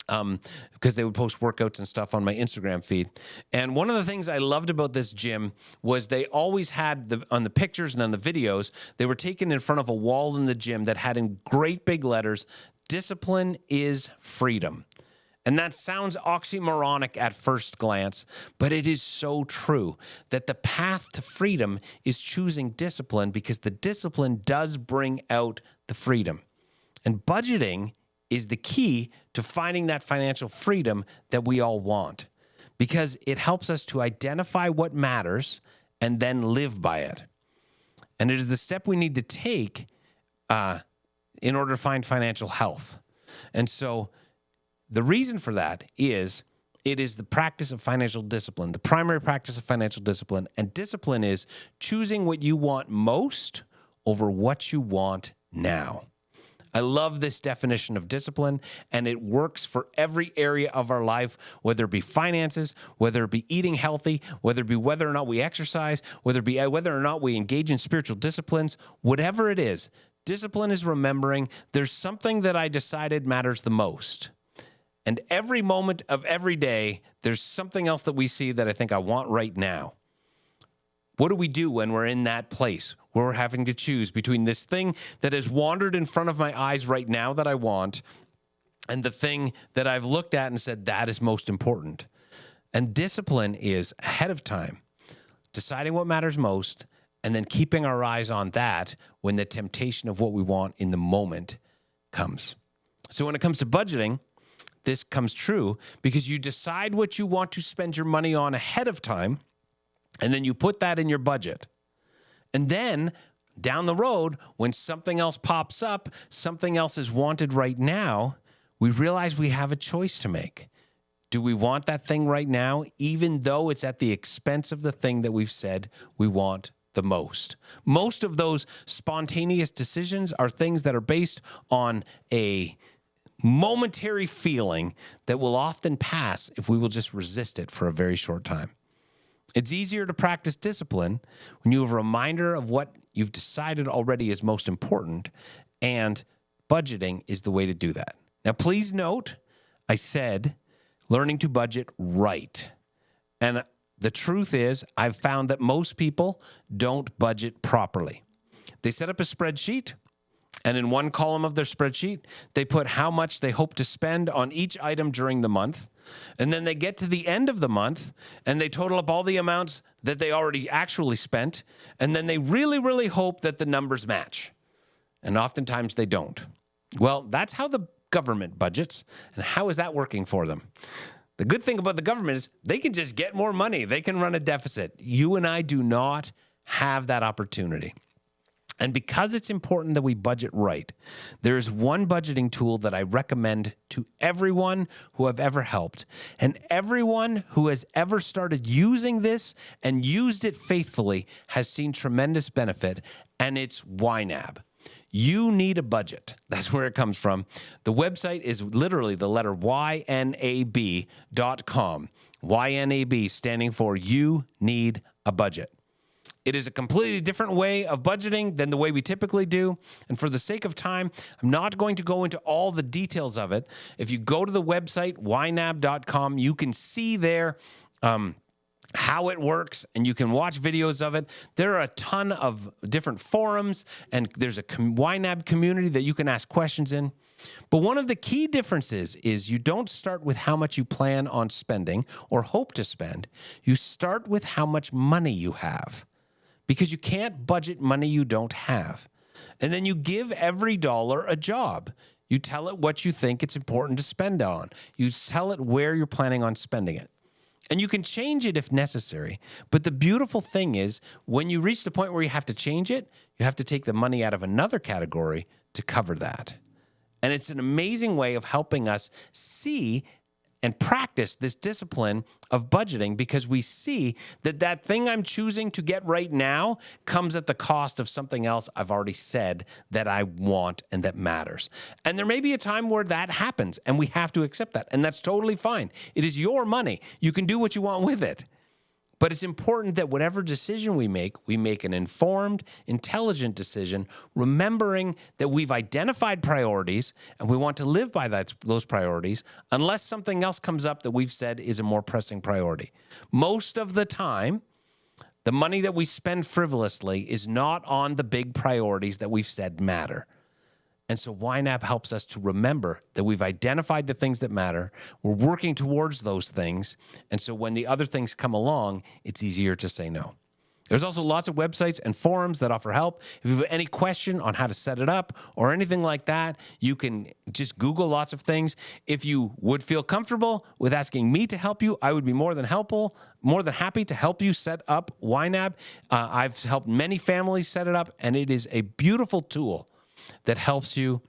because they would post workouts and stuff on my Instagram feed. And one of the things I loved about this gym was they always had, on the pictures and on the videos, they were taken in front of a wall in the gym that had in great big letters, "Discipline is freedom." And that sounds oxymoronic at first glance, but it is so true that the path to freedom is choosing discipline, because the discipline does bring out the freedom. And budgeting is the key to finding that financial freedom that we all want, because it helps us to identify what matters and then live by it. And it is the step we need to take in order to find financial health. And so the reason for that is it is the practice of financial discipline, the primary practice of financial discipline. And discipline is choosing what you want most over what you want now. I love this definition of discipline, and it works for every area of our life, whether it be finances, whether it be eating healthy, whether it be whether or not we exercise, whether it be whether or not we engage in spiritual disciplines, whatever it is. Discipline is remembering there's something that I decided matters the most. And every moment of every day, there's something else that we see that I think I want right now. What do we do when we're in that place where we're having to choose between this thing that has wandered in front of my eyes right now that I want and the thing that I've looked at and said that is most important? And discipline is ahead of time, deciding what matters most, and then keeping our eyes on that when the temptation of what we want in the moment comes. So when it comes to budgeting, this comes true because you decide what you want to spend your money on ahead of time, and then you put that in your budget. And then down the road, when something else pops up, something else is wanted right now, we realize we have a choice to make. Do we want that thing right now, even though it's at the expense of the thing that we've said we want the most? Most of those spontaneous decisions are things that are based on a momentary feeling that will often pass if we will just resist it for a very short time. It's easier to practice discipline when you have a reminder of what you've decided already is most important, and budgeting is the way to do that. Now, please note, I said learning to budget right. And the truth is, I've found that most people don't budget properly. They set up a spreadsheet, and in one column of their spreadsheet, they put how much they hope to spend on each item during the month. And then they get to the end of the month and they total up all the amounts that they already actually spent. And then they really, really hope that the numbers match. And oftentimes they don't. Well, that's how the government budgets. And how is that working for them? The good thing about the government is they can just get more money. They can run a deficit. You and I do not have that opportunity. And because it's important that we budget right, there is one budgeting tool that I recommend to everyone who I've ever helped. And everyone who has ever started using this and used it faithfully has seen tremendous benefit, and it's YNAB. You need a budget. That's where it comes from. The website is literally the letter YNAB.com. YNAB standing for You Need a Budget. It is a completely different way of budgeting than the way we typically do. And for the sake of time, I'm not going to go into all the details of it. If you go to the website, ynab.com, you can see there how it works, and you can watch videos of it. There are a ton of different forums, and there's a YNAB community that you can ask questions in. But one of the key differences is you don't start with how much you plan on spending or hope to spend. You start with how much money you have, because you can't budget money you don't have. And then you give every dollar a job. You tell it what you think it's important to spend on. You tell it where you're planning on spending it. And you can change it if necessary. But the beautiful thing is, when you reach the point where you have to change it, you have to take the money out of another category to cover that. And it's an amazing way of helping us see and practice this discipline of budgeting, because we see that that thing I'm choosing to get right now comes at the cost of something else I've already said that I want and that matters. And there may be a time where that happens and we have to accept that. And that's totally fine. It is your money. You can do what you want with it. But it's important that whatever decision we make an informed, intelligent decision, remembering that we've identified priorities and we want to live by those priorities unless something else comes up that we've said is a more pressing priority. Most of the time, the money that we spend frivolously is not on the big priorities that we've said matter. And so YNAB helps us to remember that we've identified the things that matter. We're working towards those things. And so when the other things come along, it's easier to say no. There's also lots of websites and forums that offer help. If you have any question on how to set it up or anything like that, you can just Google lots of things. If you would feel comfortable with asking me to help you, I would be more than happy to help you set up YNAB. I've helped many families set it up, and it is a beautiful tool that helps you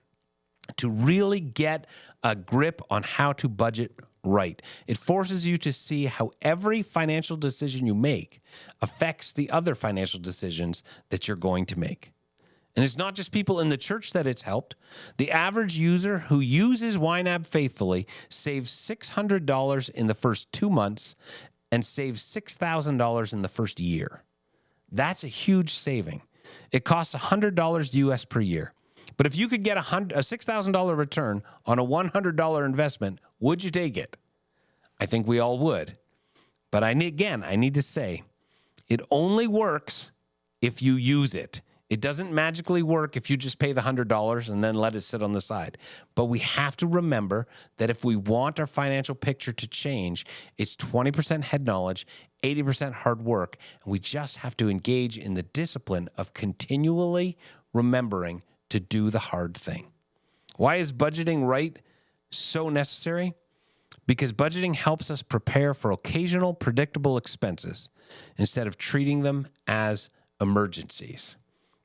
to really get a grip on how to budget right. It forces you to see how every financial decision you make affects the other financial decisions that you're going to make. And it's not just people in the church that it's helped. The average user who uses YNAB faithfully saves $600 in the first 2 months and saves $6,000 in the first year. That's a huge saving. It costs $100 US per year. But if you could get a $6,000 return on a $100 investment, would you take it? I think we all would. But I need to say, it only works if you use it. It doesn't magically work if you just pay the $100 and then let it sit on the side. But we have to remember that if we want our financial picture to change, it's 20% head knowledge, 80% hard work, and we just have to engage in the discipline of continually remembering to do the hard thing. Why is budgeting right so necessary? Because budgeting helps us prepare for occasional predictable expenses instead of treating them as emergencies.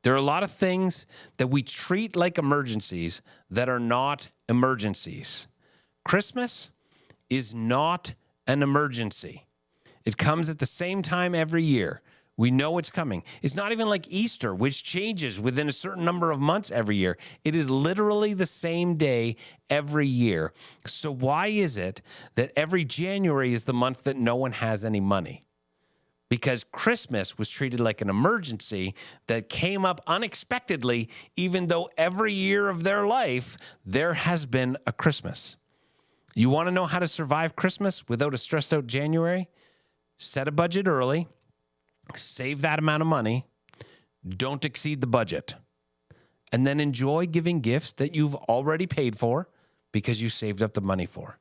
There are a lot of things that we treat like emergencies that are not emergencies. Christmas is not an emergency. It comes at the same time every year. We know it's coming. It's not even like Easter, which changes within a certain number of months every year. It is literally the same day every year. So why is it that every January is the month that no one has any money? Because Christmas was treated like an emergency that came up unexpectedly, even though every year of their life, there has been a Christmas. You want to know how to survive Christmas without a stressed out January? Set a budget early. Save that amount of money, don't exceed the budget, and then enjoy giving gifts that you've already paid for because you saved up the money for.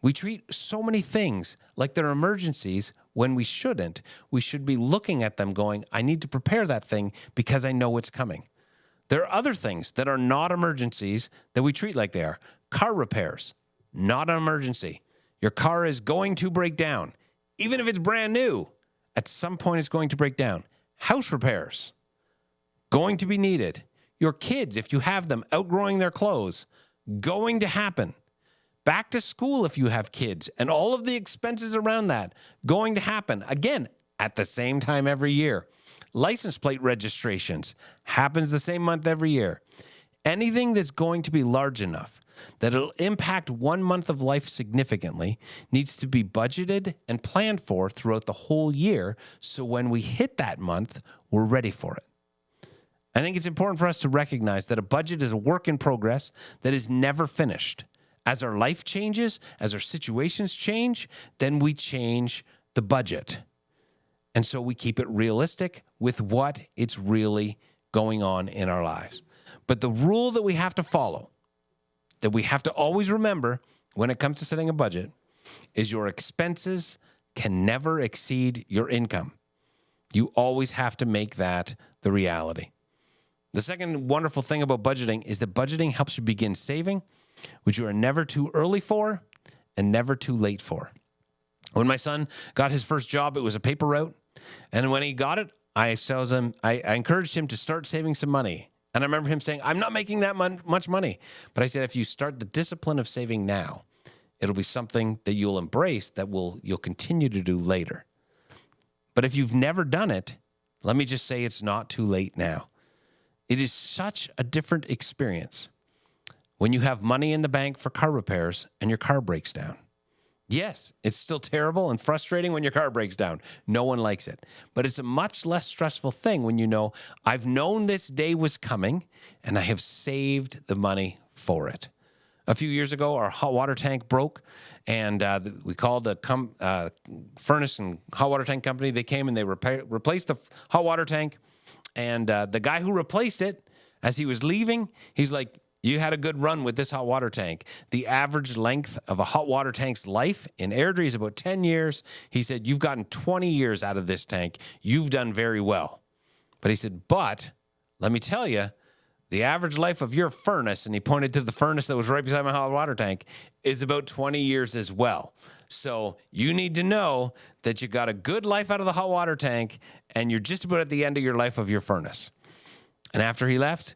We treat so many things like they're emergencies when we shouldn't. We should be looking at them going, I need to prepare that thing because I know it's coming. There are other things that are not emergencies that we treat like they are. Car repairs, not an emergency. Your car is going to break down, even if it's brand new. At some point, it's going to break down. House repairs, going to be needed. Your kids, if you have them, outgrowing their clothes, going to happen. Back to school, if you have kids, and all of the expenses around that, going to happen. Again, at the same time every year. License plate registrations, happens the same month every year. Anything that's going to be large enough that it'll impact 1 month of life significantly needs to be budgeted and planned for throughout the whole year, so when we hit that month, we're ready for it. I think it's important for us to recognize that a budget is a work in progress that is never finished. As our life changes, as our situations change, then we change the budget. And so we keep it realistic with what it's really going on in our lives. But the rule that we have to follow, that we have to always remember when it comes to setting a budget, is your expenses can never exceed your income. You always have to make that the reality. The second wonderful thing about budgeting is that budgeting helps you begin saving, which you are never too early for and never too late for. When my son got his first job, it was a paper route. And when he got it, I encouraged him to start saving some money. And I remember him saying, I'm not making that much money. But I said, if you start the discipline of saving now, It'll be something that you'll embrace that you'll continue to do later. But if you've never done it, let me just say it's not too late now. It is such a different experience when you have money in the bank for car repairs and your car breaks down. Yes, it's still terrible and frustrating when your car breaks down. No one likes it. But it's a much less stressful thing when you know, I've known this day was coming and I have saved the money for it. A few years ago, our hot water tank broke, and we called the furnace and hot water tank company. They came and they replaced the hot water tank. And the guy who replaced it, as he was leaving, he's like, you had a good run with this hot water tank. The average length of a hot water tank's life in Airdrie is about 10 years. He said, you've gotten 20 years out of this tank. You've done very well. But he said, but let me tell you, the average life of your furnace, and he pointed to the furnace that was right beside my hot water tank, is about 20 years as well. So you need to know that you got a good life out of the hot water tank, and you're just about at the end of your life of your furnace. And after he left,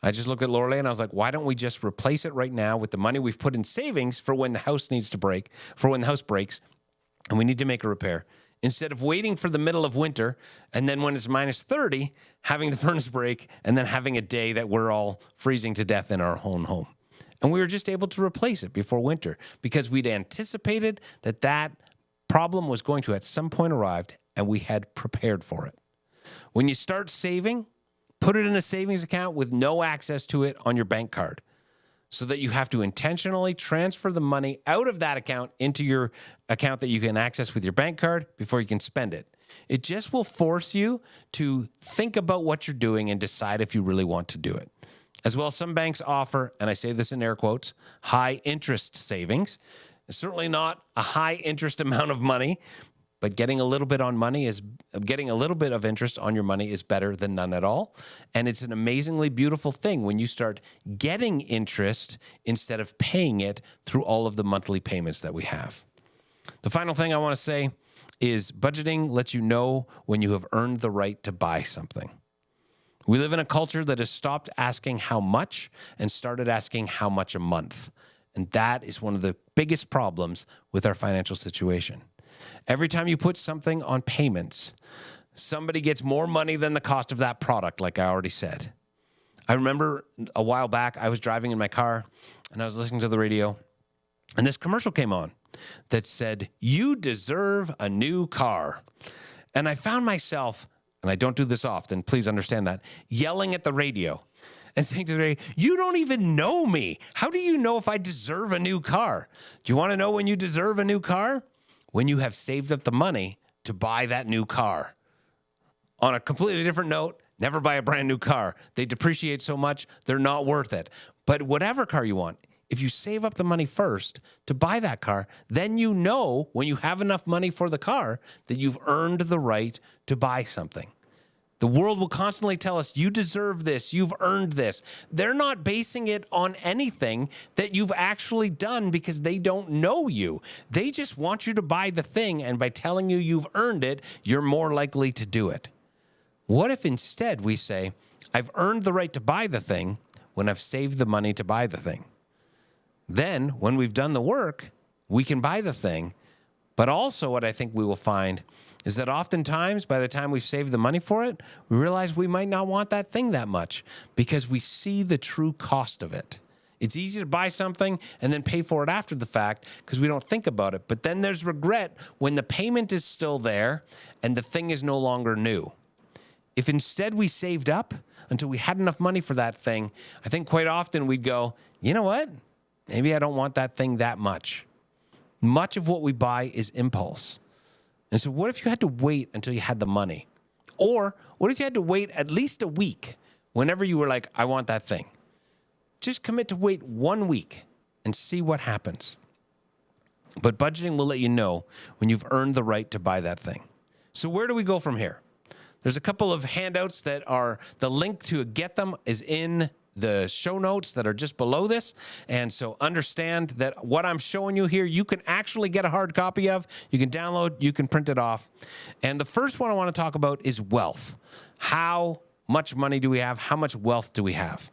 I just looked at Lorelei and I was like, why don't we just replace it right now with the money we've put in savings for when the house needs to break, for when the house breaks, and we need to make a repair. Instead of waiting for the middle of winter, and then when it's minus 30, having the furnace break, and then having a day that we're all freezing to death in our own home. And we were just able to replace it before winter because we'd anticipated that problem was going to at some point arrive, and we had prepared for it. When you start saving, put it in a savings account with no access to it on your bank card so that you have to intentionally transfer the money out of that account into your account that you can access with your bank card before you can spend it. It just will force you to think about what you're doing and decide if you really want to do it. As well, some banks offer, and I say this in air quotes, high interest savings. It's certainly not a high interest amount of money, but getting a little bit of interest on your money is better than none at all. And it's an amazingly beautiful thing when you start getting interest instead of paying it through all of the monthly payments that we have. The final thing I want to say is budgeting lets you know when you have earned the right to buy something. We live in a culture that has stopped asking how much and started asking how much a month. And that is one of the biggest problems with our financial situation. Every time you put something on payments, somebody gets more money than the cost of that product, like I already said. I remember a while back, I was driving in my car and I was listening to the radio, and this commercial came on that said, you deserve a new car. And I found myself, and I don't do this often, please understand that, yelling at the radio and saying to the radio, you don't even know me. How do you know if I deserve a new car? Do you want to know when you deserve a new car? When you have saved up the money to buy that new car. On a completely different note, never buy a brand new car. They depreciate so much, they're not worth it. But whatever car you want, if you save up the money first to buy that car, then you know when you have enough money for the car that you've earned the right to buy something. The world will constantly tell us, you deserve this, you've earned this. They're not basing it on anything that you've actually done because they don't know you. They just want you to buy the thing, and by telling you you've earned it, you're more likely to do it. What if instead we say, I've earned the right to buy the thing when I've saved the money to buy the thing? Then, when we've done the work, we can buy the thing. But also what I think we will find is that oftentimes, by the time we've saved the money for it, we realize we might not want that thing that much because we see the true cost of it. It's easy to buy something and then pay for it after the fact because we don't think about it. But then there's regret when the payment is still there and the thing is no longer new. If instead we saved up until we had enough money for that thing, I think quite often we'd go, you know what? Maybe I don't want that thing that much. Much of what we buy is impulse. And so what if you had to wait until you had the money? Or what if you had to wait at least a week whenever you were like, I want that thing? Just commit to wait 1 week and see what happens. But budgeting will let you know when you've earned the right to buy that thing. So where do we go from here? There's a couple of handouts that are, the link to get them is in the show notes that are just below this. And so understand that what I'm showing you here, you can actually get a hard copy of. You can download, you can print it off. And the first one I want to talk about is wealth. How much money do we have? How much wealth do we have?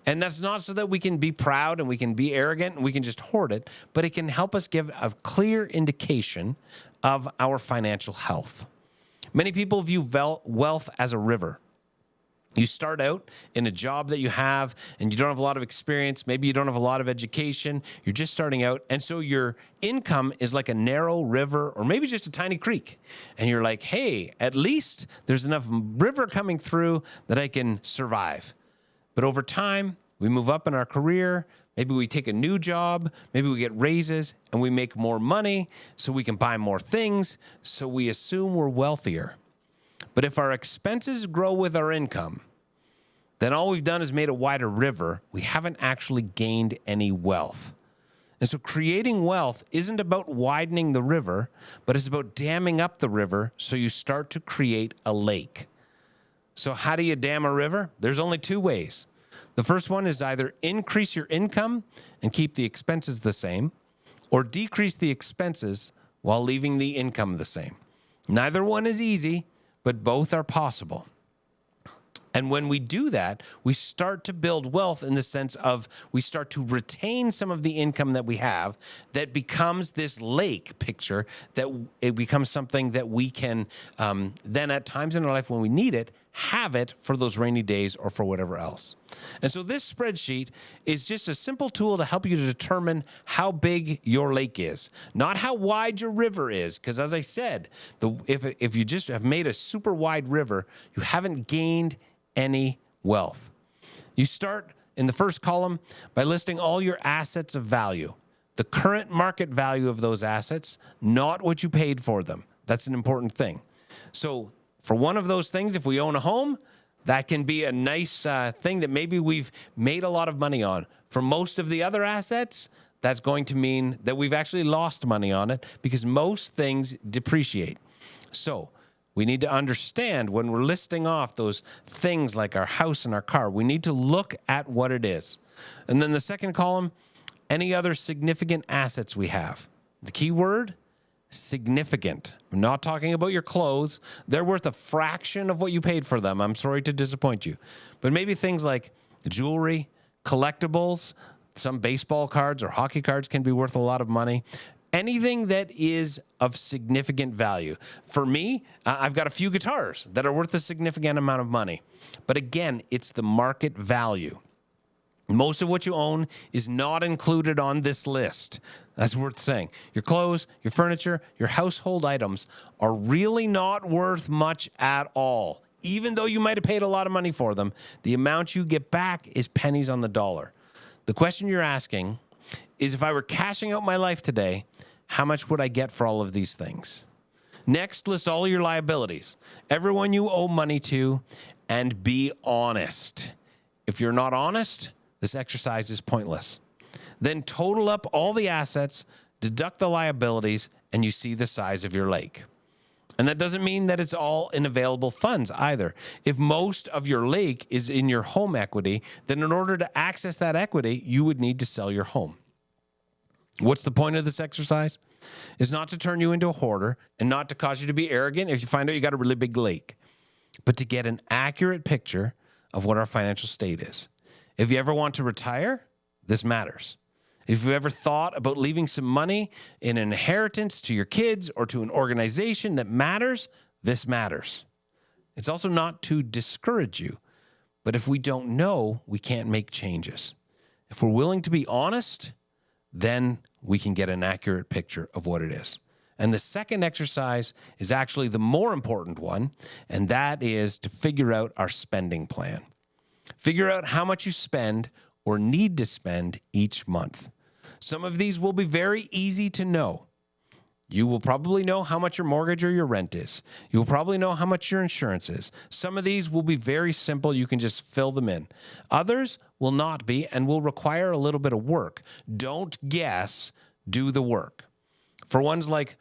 And that's not so that we can be proud and we can be arrogant and we can just hoard it, but it can help us give a clear indication of our financial health. Many people view wealth as a river. You start out in a job that you have and you don't have a lot of experience. Maybe you don't have a lot of education. You're just starting out. And so your income is like a narrow river or maybe just a tiny creek. And you're like, hey, at least there's enough river coming through that I can survive. But over time, we move up in our career. Maybe we take a new job. Maybe we get raises and we make more money so we can buy more things. So we assume we're wealthier. But if our expenses grow with our income, then all we've done is made a wider river. We haven't actually gained any wealth. And so creating wealth isn't about widening the river, but it's about damming up the river so you start to create a lake. So how do you dam a river? There's only two ways. The first one is either increase your income and keep the expenses the same, or decrease the expenses while leaving the income the same. Neither one is easy, but both are possible. And when we do that, we start to build wealth in the sense of we start to retain some of the income that we have that becomes this lake picture, that it becomes something that we can then at times in our life when we need it, have it for those rainy days or for whatever else. And so this spreadsheet is just a simple tool to help you to determine how big your lake is, not how wide your river is. Because as I said, if you just have made a super wide river, you haven't gained any wealth. You start in the first column by listing all your assets of value, the current market value of those assets, not what you paid for them. That's an important thing. So for one of those things, if we own a home, that can be a nice thing that maybe we've made a lot of money on. For most of the other assets, that's going to mean that we've actually lost money on it because most things depreciate. So we need to understand when we're listing off those things like our house and our car, we need to look at what it is. And then the second column, any other significant assets we have. The key word, significant. I'm not talking about your clothes. They're worth a fraction of what you paid for them. I'm sorry to disappoint you. But maybe things like jewelry, collectibles, some baseball cards or hockey cards can be worth a lot of money. Anything that is of significant value. For me, I've got a few guitars that are worth a significant amount of money. But again, it's the market value. Most of what you own is not included on this list. That's worth saying. Your clothes, your furniture, your household items are really not worth much at all. Even though you might have paid a lot of money for them, the amount you get back is pennies on the dollar. The question you're asking is, if I were cashing out my life today, how much would I get for all of these things? Next, list all your liabilities, everyone you owe money to, and be honest. If you're not honest, this exercise is pointless. Then total up all the assets, deduct the liabilities, and you see the size of your lake. And that doesn't mean that it's all in available funds either. If most of your lake is in your home equity, then in order to access that equity, you would need to sell your home. What's the point of this exercise? It's not to turn you into a hoarder and not to cause you to be arrogant if you find out you got a really big lake, but to get an accurate picture of what our financial state is. If you ever want to retire, this matters. If you've ever thought about leaving some money in an inheritance to your kids or to an organization that matters, this matters. It's also not to discourage you, but if we don't know, we can't make changes. If we're willing to be honest, then we can get an accurate picture of what it is. And the second exercise is actually the more important one, and that is to figure out our spending plan. Figure out how much you spend or need to spend each month. Some of these will be very easy to know. You will probably know how much your mortgage or your rent is. You will probably know how much your insurance is. Some of these will be very simple. You can just fill them in. Others will not be and will require a little bit of work. Don't guess, do the work. For ones like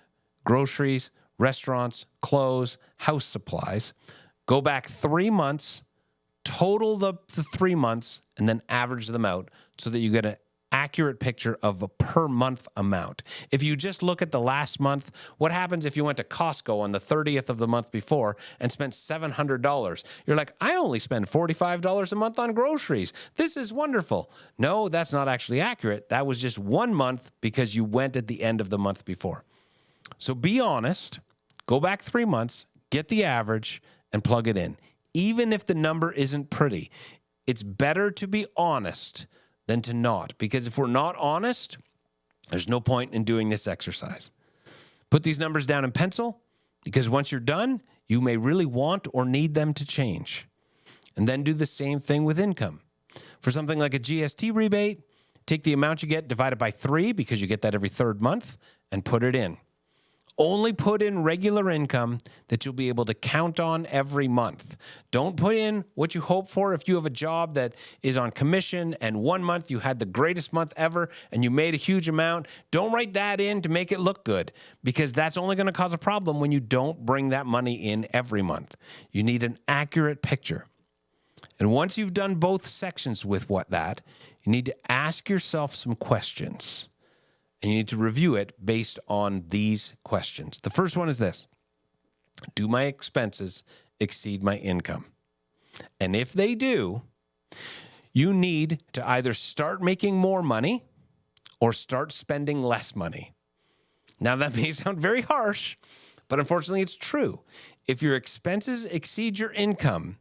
groceries, restaurants, clothes, house supplies, go back 3 months, total the 3 months, and then average them out so that you get accurate picture of a per month amount. If you just look at the last month, what happens if you went to Costco on the 30th of the month before and spent $700? You're like, I only spend $45 a month on groceries. This is wonderful. No, that's not actually accurate. That was just 1 month because you went at the end of the month before. So be honest, go back 3 months, get the average, and plug it in. Even if the number isn't pretty, it's better to be honest than to not. Because if we're not honest, there's no point in doing this exercise. Put these numbers down in pencil, because once you're done, you may really want or need them to change. And then do the same thing with income. For something like a GST rebate, take the amount you get, divide it by 3, because you get that every third month, and put it in. Only put in regular income that you'll be able to count on every month. Don't put in what you hope for. If you have a job that is on commission and 1 month you had the greatest month ever and you made a huge amount, don't write that in to make it look good, because that's only going to cause a problem when you don't bring that money in every month. You need an accurate picture. And once you've done both sections with you need to ask yourself some questions. And you need to review it based on these questions. The first one is this: do my expenses exceed my income? And if they do, you need to either start making more money or start spending less money. Now, that may sound very harsh, but unfortunately it's true. If your expenses exceed your income,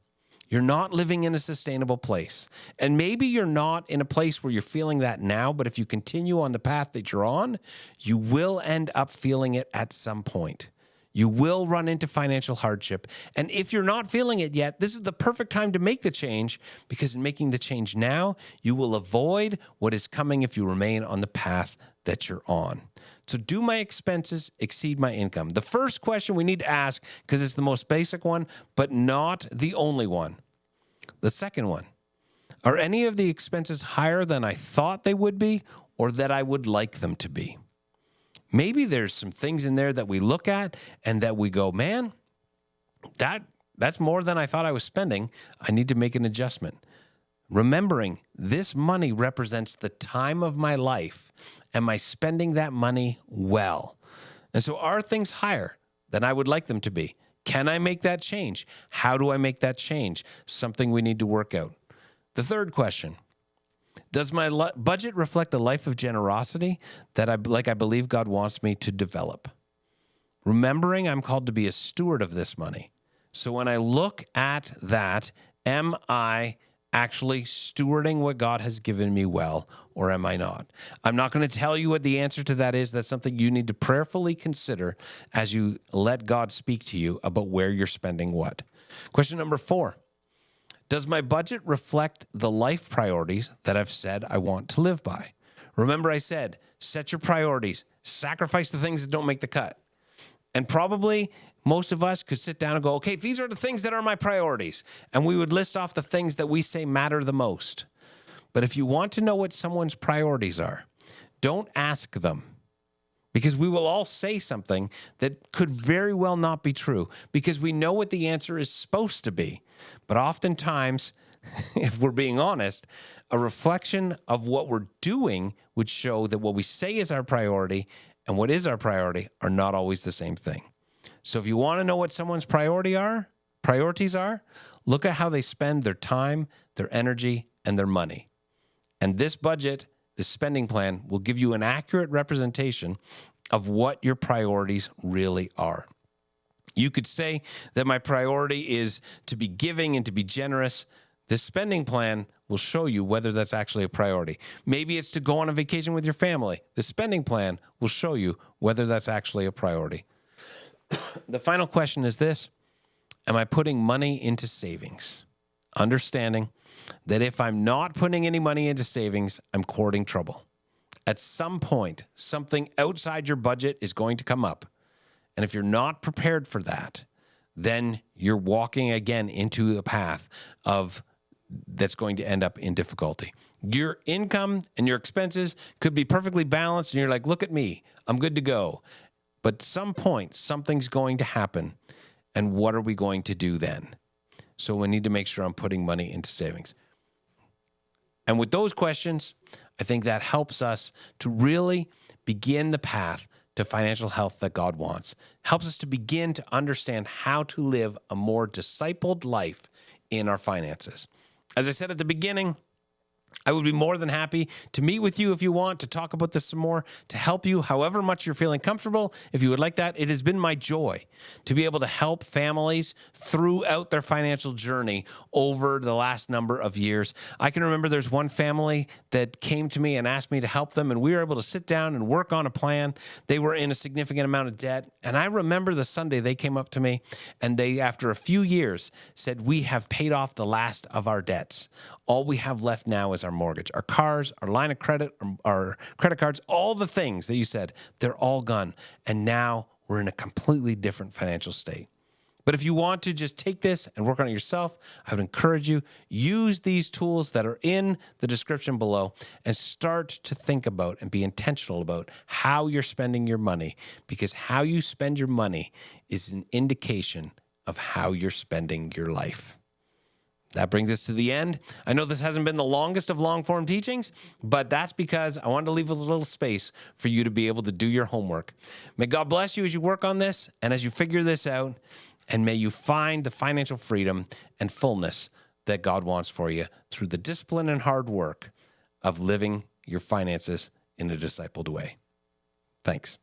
you're not living in a sustainable place. And maybe you're not in a place where you're feeling that now, but if you continue on the path that you're on, you will end up feeling it at some point. You will run into financial hardship. And if you're not feeling it yet, this is the perfect time to make the change, because in making the change now, you will avoid what is coming if you remain on the path that you're on. So do my expenses exceed my income? The first question we need to ask, because it's the most basic one, but not the only one. The second one: are any of the expenses higher than I thought they would be or that I would like them to be? Maybe there's some things in there that we look at and that we go, man, that's more than I thought I was spending. I need to make an adjustment. Remembering this money represents the time of my life. Am I spending that money well? And so are things higher than I would like them to be? Can I make that change? How do I make that change? Something we need to work out. The third question: does my budget reflect a life of generosity that I believe God wants me to develop? Remembering I'm called to be a steward of this money. So when I look at that, am I actually stewarding what God has given me well, or am I not? I'm not going to tell you what the answer to that is. That's something you need to prayerfully consider as you let God speak to you about where you're spending what. Question number 4: does my budget reflect the life priorities that I've said I want to live by? Remember I said, set your priorities, sacrifice the things that don't make the cut. And probably most of us could sit down and go, okay, these are the things that are my priorities. And we would list off the things that we say matter the most. But if you want to know what someone's priorities are, don't ask them. Because we will all say something that could very well not be true, because we know what the answer is supposed to be. But oftentimes, if we're being honest, a reflection of what we're doing would show that what we say is our priority and what is our priority are not always the same thing. So if you want to know what someone's priorities are, look at how they spend their time, their energy, and their money. And this budget, this spending plan, will give you an accurate representation of what your priorities really are. You could say that my priority is to be giving and to be generous. This spending plan will show you whether that's actually a priority. Maybe it's to go on a vacation with your family. The spending plan will show you whether that's actually a priority. The final question is this: am I putting money into savings? Understanding that if I'm not putting any money into savings, I'm courting trouble. At some point, something outside your budget is going to come up. And if you're not prepared for that, then you're walking again into a path that's going to end up in difficulty. Your income and your expenses could be perfectly balanced, and you're like, look at me, I'm good to go. But at some point, something's going to happen. And what are we going to do then? So we need to make sure I'm putting money into savings. And with those questions, I think that helps us to really begin the path to financial health that God wants. Helps us to begin to understand how to live a more discipled life in our finances. As I said at the beginning, I would be more than happy to meet with you if you want, to talk about this some more, to help you however much you're feeling comfortable. If you would like that, it has been my joy to be able to help families throughout their financial journey over the last number of years. I can remember there's one family that came to me and asked me to help them, and we were able to sit down and work on a plan. They were in a significant amount of debt, and I remember the Sunday they came up to me, and they, after a few years, said, "We have paid off the last of our debts. All we have left now is our mortgage, our cars, our line of credit, our credit cards, all the things that you said, they're all gone. And now we're in a completely different financial state." But if you want to just take this and work on it yourself, I would encourage you, use these tools that are in the description below and start to think about and be intentional about how you're spending your money, because how you spend your money is an indication of how you're spending your life. That brings us to the end. I know this hasn't been the longest of long-form teachings, but that's because I wanted to leave a little space for you to be able to do your homework. May God bless you as you work on this and as you figure this out, and may you find the financial freedom and fullness that God wants for you through the discipline and hard work of living your finances in a discipled way. Thanks.